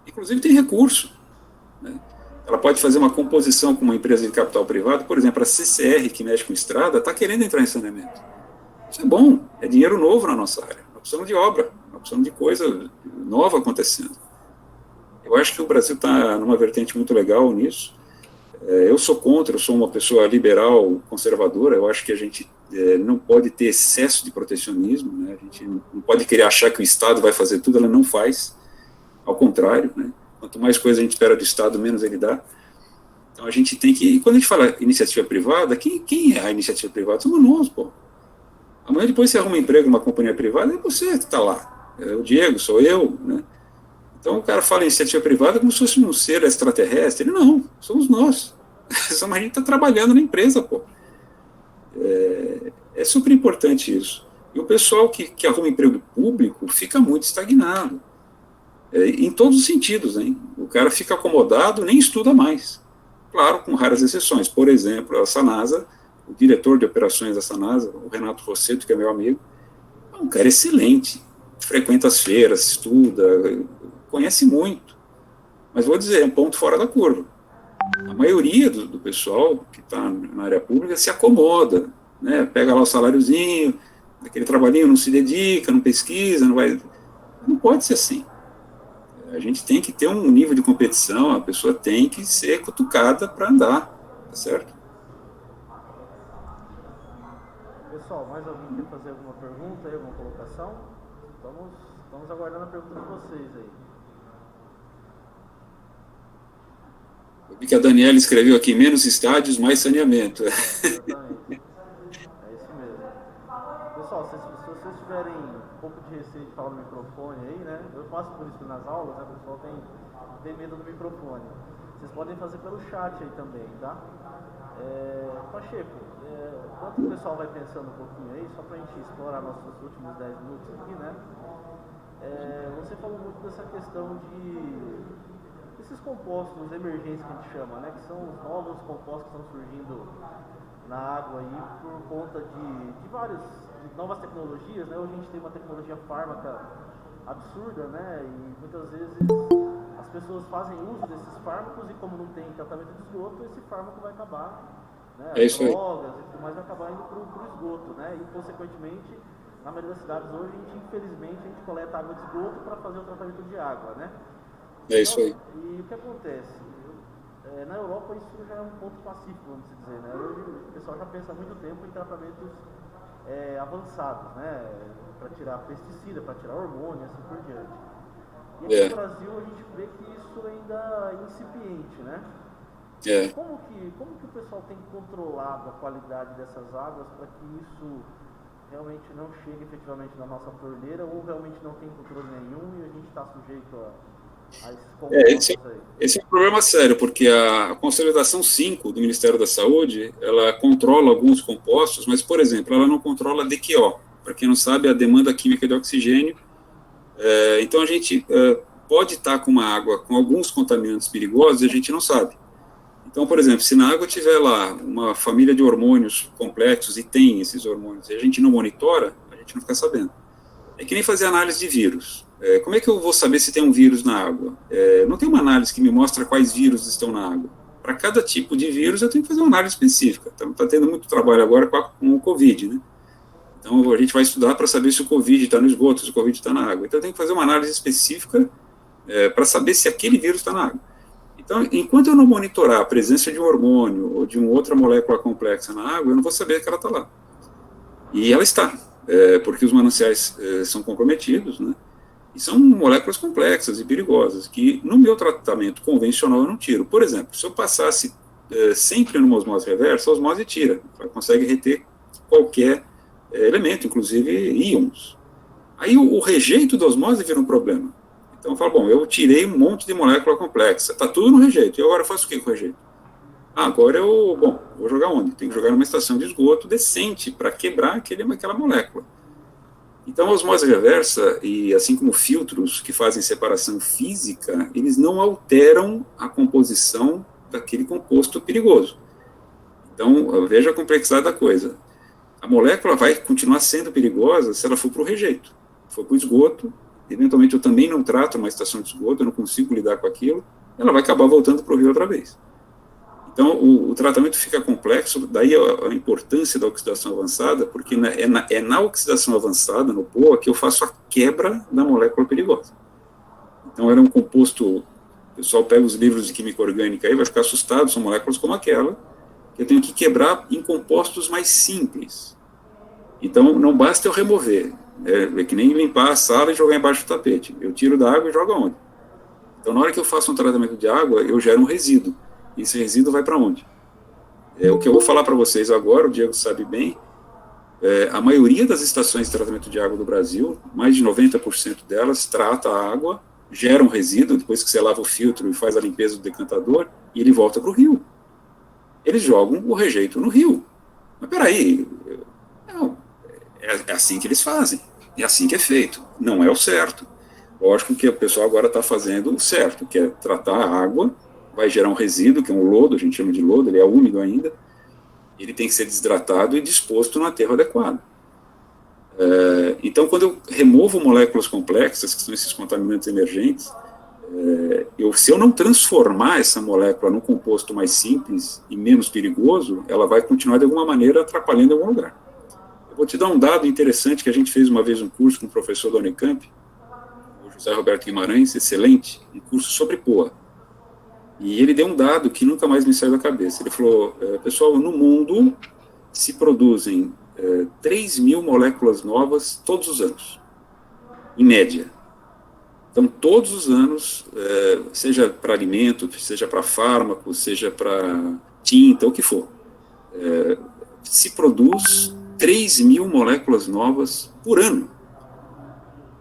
Inclusive tem recurso, né? Ela pode fazer uma composição com uma empresa de capital privado, por exemplo, a CCR, que mexe com estrada, está querendo entrar em saneamento. Isso é bom, é dinheiro novo na nossa área. Nós precisamos de obra, nós precisamos de coisa nova acontecendo. Eu acho que o Brasil está numa vertente muito legal nisso. Eu sou contra, eu sou uma pessoa liberal, conservadora. Eu acho que a gente não pode ter excesso de protecionismo, né? A gente não pode querer achar que o Estado vai fazer tudo, ela não faz. Ao contrário, né? Quanto mais coisa a gente espera do Estado, menos ele dá. Então a gente tem que... E quando a gente fala iniciativa privada, quem é a iniciativa privada? Somos nós, pô. Amanhã depois você arruma um emprego numa companhia privada, é você que está lá. É o Diego, sou eu, né? Então o cara fala em iniciativa privada como se fosse um ser extraterrestre. Não, somos nós. A gente está trabalhando na empresa, pô. É super importante isso. E o pessoal que arruma emprego público fica muito estagnado. Em todos os sentidos, hein? O cara fica acomodado, nem estuda mais. Claro, com raras exceções. Por exemplo, a Sanasa, o diretor de operações da Sanasa, o Renato Rossetto, que é meu amigo, é um cara excelente. Frequenta as feiras, estuda, conhece muito. Mas vou dizer, é um ponto fora da curva. A maioria do pessoal que está na área pública se acomoda, né? Pega lá o saláriozinho, aquele trabalhinho, não se dedica, não pesquisa, não vai... Não pode ser assim. A gente tem que ter um nível de competição, a pessoa tem que ser cutucada para andar, tá certo? Pessoal, mais alguém quer fazer alguma pergunta aí, alguma colocação? Estamos aguardando a pergunta de vocês aí. Eu vi que a Daniela escreveu aqui, menos estádios, mais saneamento. Exatamente. É isso mesmo. Pessoal, se vocês tiverem um pouco de receio de falar no microfone aí, né? Eu faço por isso nas aulas, né? O pessoal tem medo do microfone. Vocês podem fazer pelo chat aí também, tá? Pacheco, enquanto o pessoal vai pensando um pouquinho aí, só pra gente explorar nossos últimos 10 minutos aqui, né? Você falou muito dessa questão esses compostos emergentes que a gente chama, né? Que são os novos compostos que estão surgindo na água aí por conta de várias novas tecnologias, né? Hoje a gente tem uma tecnologia fármaca absurda, né? E muitas vezes as pessoas fazem uso desses fármacos e como não tem tratamento de esgoto, esse fármaco vai acabar, né? As drogas e tudo mais vai acabar indo para o esgoto, né? E consequentemente, na maioria das cidades hoje, infelizmente, a gente coleta água de esgoto para fazer o tratamento de água, né? É isso aí. E o que acontece? Na Europa isso já é um ponto pacífico, vamos dizer, né? Hoje o pessoal já pensa há muito tempo em tratamentos avançados, né? Para tirar pesticida, para tirar hormônio, assim por diante. E aqui no Brasil a gente vê que isso ainda é incipiente, né? Como que o pessoal tem controlado a qualidade dessas águas para que isso realmente não chegue efetivamente na nossa torneira ou realmente não tem controle nenhum e a gente está sujeito a esses compostos aí? Esse é um problema sério, porque a Consolidação 5 do Ministério da Saúde, ela controla alguns compostos, mas, por exemplo, ela não controla a DQO. Para quem não sabe, a demanda química de oxigênio. Então, a gente pode estar com uma água com alguns contaminantes perigosos e a gente não sabe. Então, por exemplo, se na água tiver lá uma família de hormônios complexos e tem esses hormônios e a gente não monitora, a gente não fica sabendo. É que nem fazer análise de vírus. Como é que eu vou saber se tem um vírus na água? Não tem uma análise que me mostra quais vírus estão na água. Para cada tipo de vírus, eu tenho que fazer uma análise específica. Então, está tendo muito trabalho agora com o Covid, né? Então, a gente vai estudar para saber se o Covid está no esgoto, se o Covid está na água. Então, eu tenho que fazer uma análise específica para saber se aquele vírus está na água. Então, enquanto eu não monitorar a presença de um hormônio ou de uma outra molécula complexa na água, eu não vou saber que ela está lá. E ela está, porque os mananciais são comprometidos, né? E são moléculas complexas e perigosas, que no meu tratamento convencional eu não tiro. Por exemplo, se eu passasse sempre numa osmose reversa, a osmose tira. Ela consegue reter qualquer elemento, inclusive íons. Aí o rejeito da osmose vira um problema. Então eu falo, bom, eu tirei um monte de molécula complexa, está tudo no rejeito, e agora eu faço o que com o rejeito? Agora vou jogar onde? Tem que jogar numa estação de esgoto decente para quebrar aquela molécula. Então a osmose reversa, e assim como filtros que fazem separação física, eles não alteram a composição daquele composto perigoso. Então veja a complexidade da coisa. A molécula vai continuar sendo perigosa se ela for para o rejeito. Se for para o esgoto, eventualmente eu também não trato uma estação de esgoto, eu não consigo lidar com aquilo, ela vai acabar voltando para o rio outra vez. Então, o tratamento fica complexo, daí a importância da oxidação avançada, porque é na oxidação avançada, no POA, que eu faço a quebra da molécula perigosa. Então, era um composto, o pessoal pega os livros de química orgânica aí, vai ficar assustado, são moléculas como aquela, que eu tenho que quebrar em compostos mais simples. Então, não basta eu remover, é que nem limpar a sala e jogar embaixo do tapete. Eu tiro da água e jogo aonde? Então, na hora que eu faço um tratamento de água, eu gero um resíduo. E esse resíduo vai para onde? O que eu vou falar para vocês agora, o Diego sabe bem, a maioria das estações de tratamento de água do Brasil, mais de 90% delas, trata a água, gera um resíduo, depois que você lava o filtro e faz a limpeza do decantador, e ele volta para o rio. Eles jogam o rejeito no rio. Mas peraí, não, é assim que eles fazem, é assim que é feito, não é o certo. Lógico que o pessoal agora está fazendo o certo, que é tratar a água, vai gerar um resíduo, que é um lodo, a gente chama de lodo, ele é úmido ainda, ele tem que ser desidratado e disposto no aterro adequado. Então, quando eu removo moléculas complexas, que são esses contaminantes emergentes, se eu não transformar essa molécula num composto mais simples e menos perigoso, ela vai continuar de alguma maneira atrapalhando em algum lugar. Eu vou te dar um dado interessante que a gente fez uma vez um curso com o professor da Unicamp, o José Roberto Guimarães, excelente, um curso sobre POA. E ele deu um dado que nunca mais me saiu da cabeça. Ele falou, pessoal, no mundo se produzem 3 mil moléculas novas todos os anos, em média. Então, todos os anos, seja para alimento, seja para fármaco, seja para tinta, o que for, se produz 3 mil moléculas novas por ano.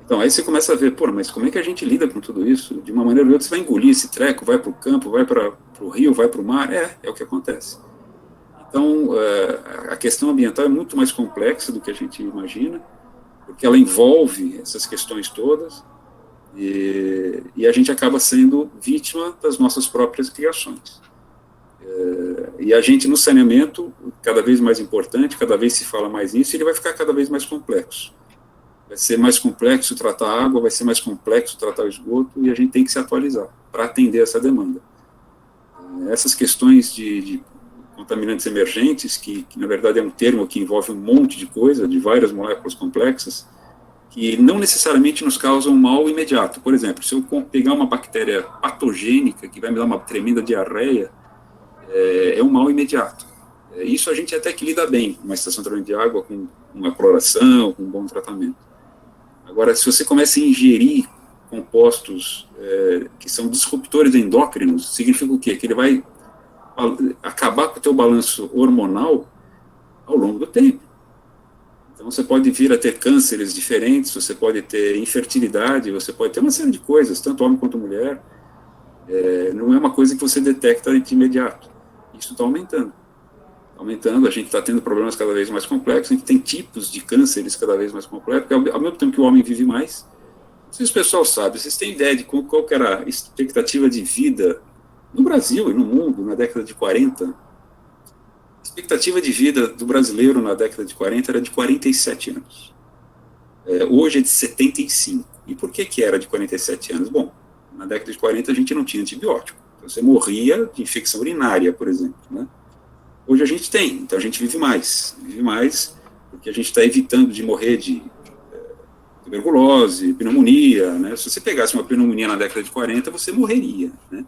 Então, aí você começa a ver, pô, mas como é que a gente lida com tudo isso? De uma maneira ou de outra, você vai engolir esse treco, vai para o campo, vai para o rio, vai para o mar, é o que acontece. Então, a questão ambiental é muito mais complexa do que a gente imagina, porque ela envolve essas questões todas, e a gente acaba sendo vítima das nossas próprias criações. E a gente, no saneamento, cada vez mais importante, cada vez se fala mais nisso, ele vai ficar cada vez mais complexo. Vai ser mais complexo tratar a água, vai ser mais complexo tratar o esgoto, e a gente tem que se atualizar para atender essa demanda. Essas questões de contaminantes emergentes, que na verdade é um termo que envolve um monte de coisa, de várias moléculas complexas, que não necessariamente nos causam um mal imediato. Por exemplo, se eu pegar uma bactéria patogênica, que vai me dar uma tremenda diarreia, é um mal imediato. Isso a gente até que lida bem, uma estação de tratamento de água com uma cloração, com um bom tratamento. Agora, se você começa a ingerir compostos que são disruptores endócrinos, significa o quê? Que ele vai acabar com o teu balanço hormonal ao longo do tempo. Então, você pode vir a ter cânceres diferentes, você pode ter infertilidade, você pode ter uma série de coisas, tanto homem quanto mulher. Não é uma coisa que você detecta de imediato. Isso está aumentando. A gente está tendo problemas cada vez mais complexos, a gente tem tipos de cânceres cada vez mais complexos, porque ao mesmo tempo que o homem vive mais, não sei se o pessoal sabe, vocês têm ideia de qual que era a expectativa de vida no Brasil e no mundo na década de 40? A expectativa de vida do brasileiro na década de 40 era de 47 anos. Hoje é de 75. E por que era de 47 anos? Bom, na década de 40 a gente não tinha antibiótico. Então, você morria de infecção urinária, por exemplo, né? Hoje a gente tem, então a gente vive mais porque a gente está evitando de morrer de tuberculose, pneumonia, né? Se você pegasse uma pneumonia na década de 40, você morreria, né?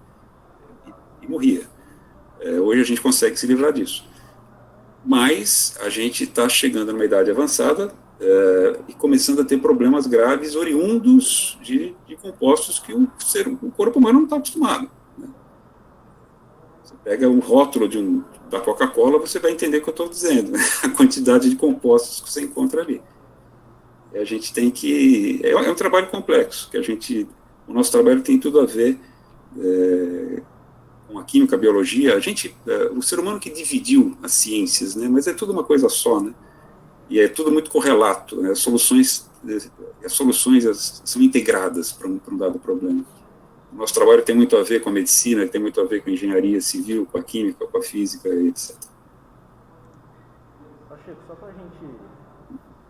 E morria. Hoje a gente consegue se livrar disso. Mas a gente está chegando numa idade avançada e começando a ter problemas graves oriundos de compostos que o corpo humano não está acostumado. Né? Você pega um rótulo da Coca-Cola, você vai entender o que eu estou dizendo, né? A quantidade de compostos que você encontra ali. E a gente tem que... É um trabalho complexo, que o nosso trabalho tem tudo a ver com a química, a biologia. O ser humano que dividiu as ciências, né? Mas é tudo uma coisa só, né? E é tudo muito correlato, né? As soluções são integradas para um dado problema. O nosso trabalho tem muito a ver com a medicina, tem muito a ver com a engenharia civil, com a química, com a física, etc. Chico, só para a gente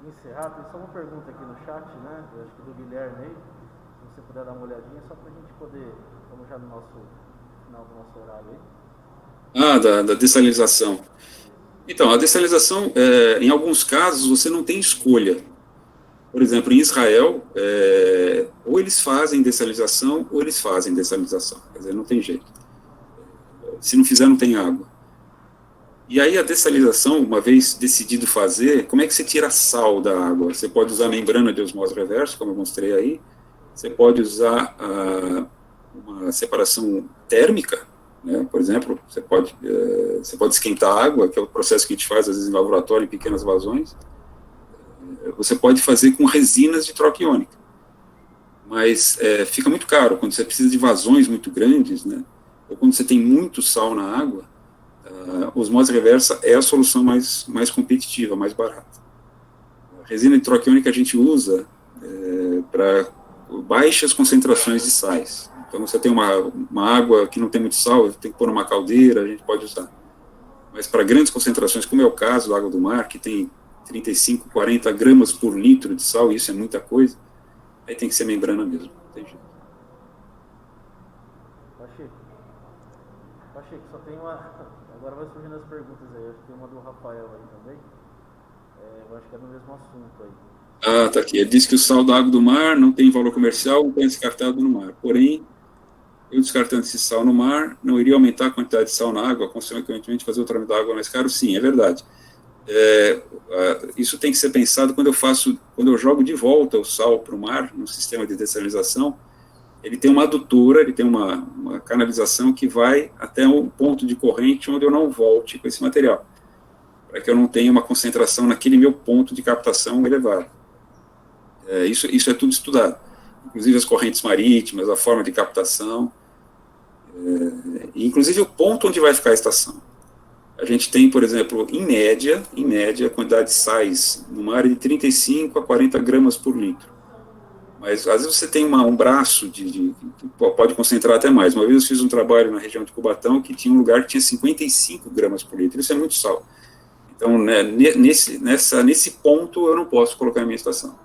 encerrar, tem só uma pergunta aqui no chat, né? Eu acho que do Guilherme aí, se você puder dar uma olhadinha, só para a gente poder, vamos já no final do nosso horário aí. Da dessalinização. Então, a dessalinização, em alguns casos, você não tem escolha. Por exemplo, em Israel, ou eles fazem dessalinização, ou eles fazem dessalinização. Quer dizer, não tem jeito. Se não fizer, não tem água. E aí a dessalinização, uma vez decidido fazer, como é que você tira sal da água? Você pode usar membrana de osmose reversa, como eu mostrei aí. Você pode usar uma separação térmica, né? Por exemplo, você pode esquentar a água, que é o processo que a gente faz, às vezes, em laboratório, em pequenas vazões. Você pode fazer com resinas de troca iônica. Mas fica muito caro, quando você precisa de vazões muito grandes, né? Ou quando você tem muito sal na água, osmose reversa é a solução mais competitiva, mais barata. A resina de troca iônica a gente usa para baixas concentrações de sais. Então, você tem uma água que não tem muito sal, tem que pôr numa caldeira, a gente pode usar. Mas para grandes concentrações, como é o caso da água do mar, que tem 35, 40 gramas por litro de sal, isso é muita coisa, aí tem que ser membrana mesmo, não tem jeito. Pacheco, só tem uma... Agora vai surgindo as perguntas aí, acho que tem uma do Rafael aí também. Eu acho que é no mesmo assunto aí. Tá aqui. Ele diz que o sal da água do mar não tem valor comercial, não é descartado no mar. Porém, eu descartando esse sal no mar, não iria aumentar a quantidade de sal na água, consequentemente fazer o tratamento da água mais caro? Sim, é verdade. Isso tem que ser pensado quando eu jogo de volta o sal para o mar, no sistema de dessalinização. Ele tem uma adutora, ele tem uma canalização que vai até um ponto de corrente onde eu não volte com esse material, para que eu não tenha uma concentração naquele meu ponto de captação elevado. Isso é tudo estudado, inclusive as correntes marítimas, a forma de captação, e inclusive o ponto onde vai ficar a estação. A gente tem, por exemplo, em média, a quantidade de sais no mar é de 35 a 40 gramas por litro. Mas, às vezes, você tem um braço que pode concentrar até mais. Uma vez eu fiz um trabalho na região de Cubatão que tinha um lugar que tinha 55 gramas por litro. Isso é muito sal. Então, né, nesse ponto, eu não posso colocar a minha estação.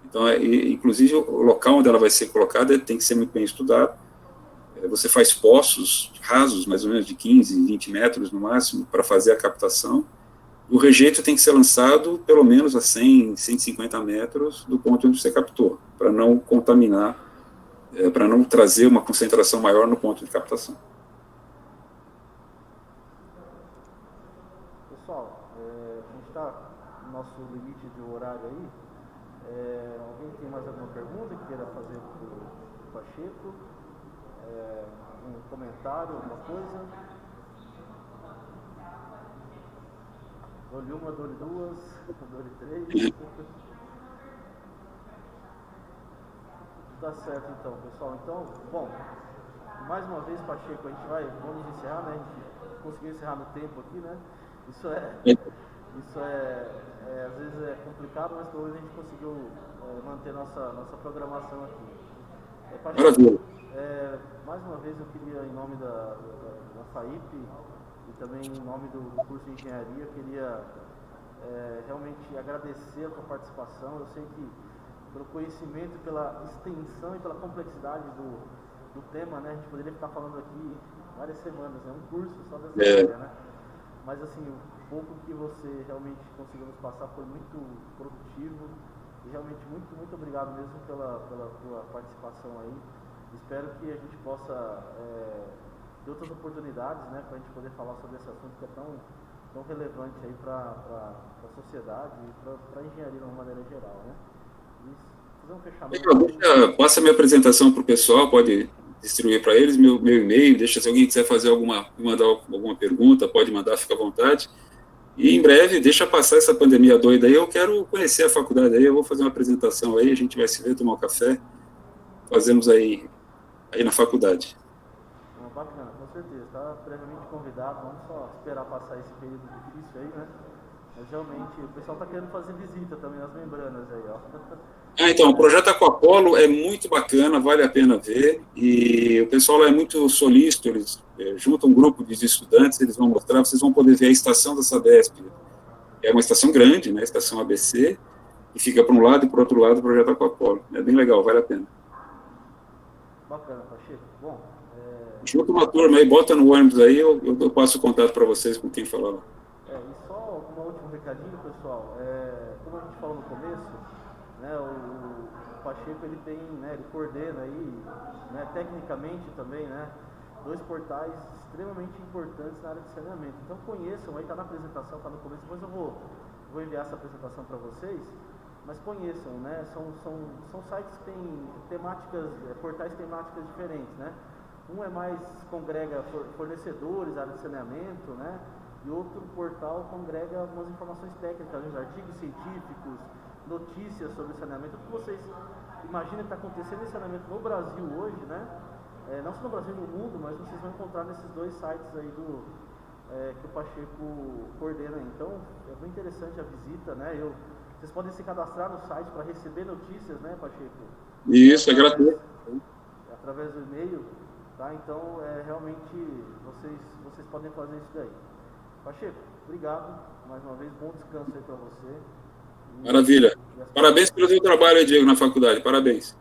Então, inclusive, o local onde ela vai ser colocada tem que ser muito bem estudado. Você faz poços rasos, mais ou menos de 15, 20 metros no máximo, para fazer a captação. O rejeito tem que ser lançado pelo menos a 100, 150 metros do ponto onde você captou, para não contaminar, para não trazer uma concentração maior no ponto de captação. Pessoal, a gente está no nosso limite de horário aí. Alguém tem mais alguma pergunta que queira fazer para o Pacheco? Um comentário, alguma coisa? Dou-lhe uma, dou-lhe duas, dou-lhe três. Tá certo então, pessoal. Então, bom, mais uma vez, Pacheco, vamos encerrar, né? A gente conseguiu encerrar no tempo aqui, né? Isso às vezes é complicado, mas pelo menos a gente conseguiu manter nossa programação aqui. Pacheco, mais uma vez eu queria, em nome da FAIP e também em nome do curso de engenharia, eu queria realmente agradecer a tua participação. Eu sei que pelo conhecimento, pela extensão e pela complexidade do tema, né, a gente poderia ficar falando aqui várias semanas, né, um curso só dessa área, né? Mas assim, o pouco que você realmente conseguiu nos passar foi muito produtivo e realmente muito obrigado mesmo pela tua participação aí. Espero que a gente possa ter outras oportunidades, né, para a gente poder falar sobre esse assunto que é tão relevante aí para a sociedade e para a engenharia de uma maneira geral, né? E fazer um fechamento. Passa a minha apresentação para o pessoal, pode distribuir para eles meu e-mail, deixa se alguém quiser fazer mandar alguma pergunta, pode mandar, fica à vontade. E em breve, deixa passar essa pandemia doida aí, eu quero conhecer a faculdade aí, eu vou fazer uma apresentação aí, a gente vai se ver, tomar um café, fazemos aí na faculdade. Bacana, com certeza, está previamente convidado, vamos só esperar passar esse período difícil aí, né? Mas realmente, o pessoal está querendo fazer visita também nas membranas aí, ó. Então, o projeto Aquapolo é muito bacana, vale a pena ver, e o pessoal é muito solícito, eles juntam um grupo de estudantes, eles vão mostrar, vocês vão poder ver a estação da Sabesp. É uma estação grande, né, a estação ABC, e fica para um lado e para o outro lado o projeto Aquapolo. É bem legal, vale a pena. Bacana, Pacheco. Bom, Junta uma turma aí, bota no ônibus aí, eu passo o contato para vocês com quem falar. E só um último recadinho, pessoal. Como a gente falou no começo, né, o Pacheco ele tem, né, ele coordena aí, né, tecnicamente também, né, 2 portais extremamente importantes na área de saneamento. Então conheçam, aí está na apresentação, está no começo, depois eu vou enviar essa apresentação para vocês, mas conheçam, né, são sites que têm temáticas, portais temáticas diferentes, né. Um é mais, congrega fornecedores, área de saneamento, né, e outro portal congrega algumas informações técnicas, os artigos científicos, notícias sobre saneamento, o que vocês imaginam que está acontecendo em saneamento no Brasil hoje, né? Não só no Brasil, no mundo, mas vocês vão encontrar nesses 2 sites aí que o Pacheco coordena. Então, é bem interessante a visita, né? Vocês podem se cadastrar no site para receber notícias, né, Pacheco? Isso, é gratuito. Através do e-mail, tá? Então, realmente, vocês podem fazer isso daí. Pacheco, obrigado mais uma vez, bom descanso aí para você. Maravilha. Parabéns pelo seu trabalho, Diego, na faculdade. Parabéns.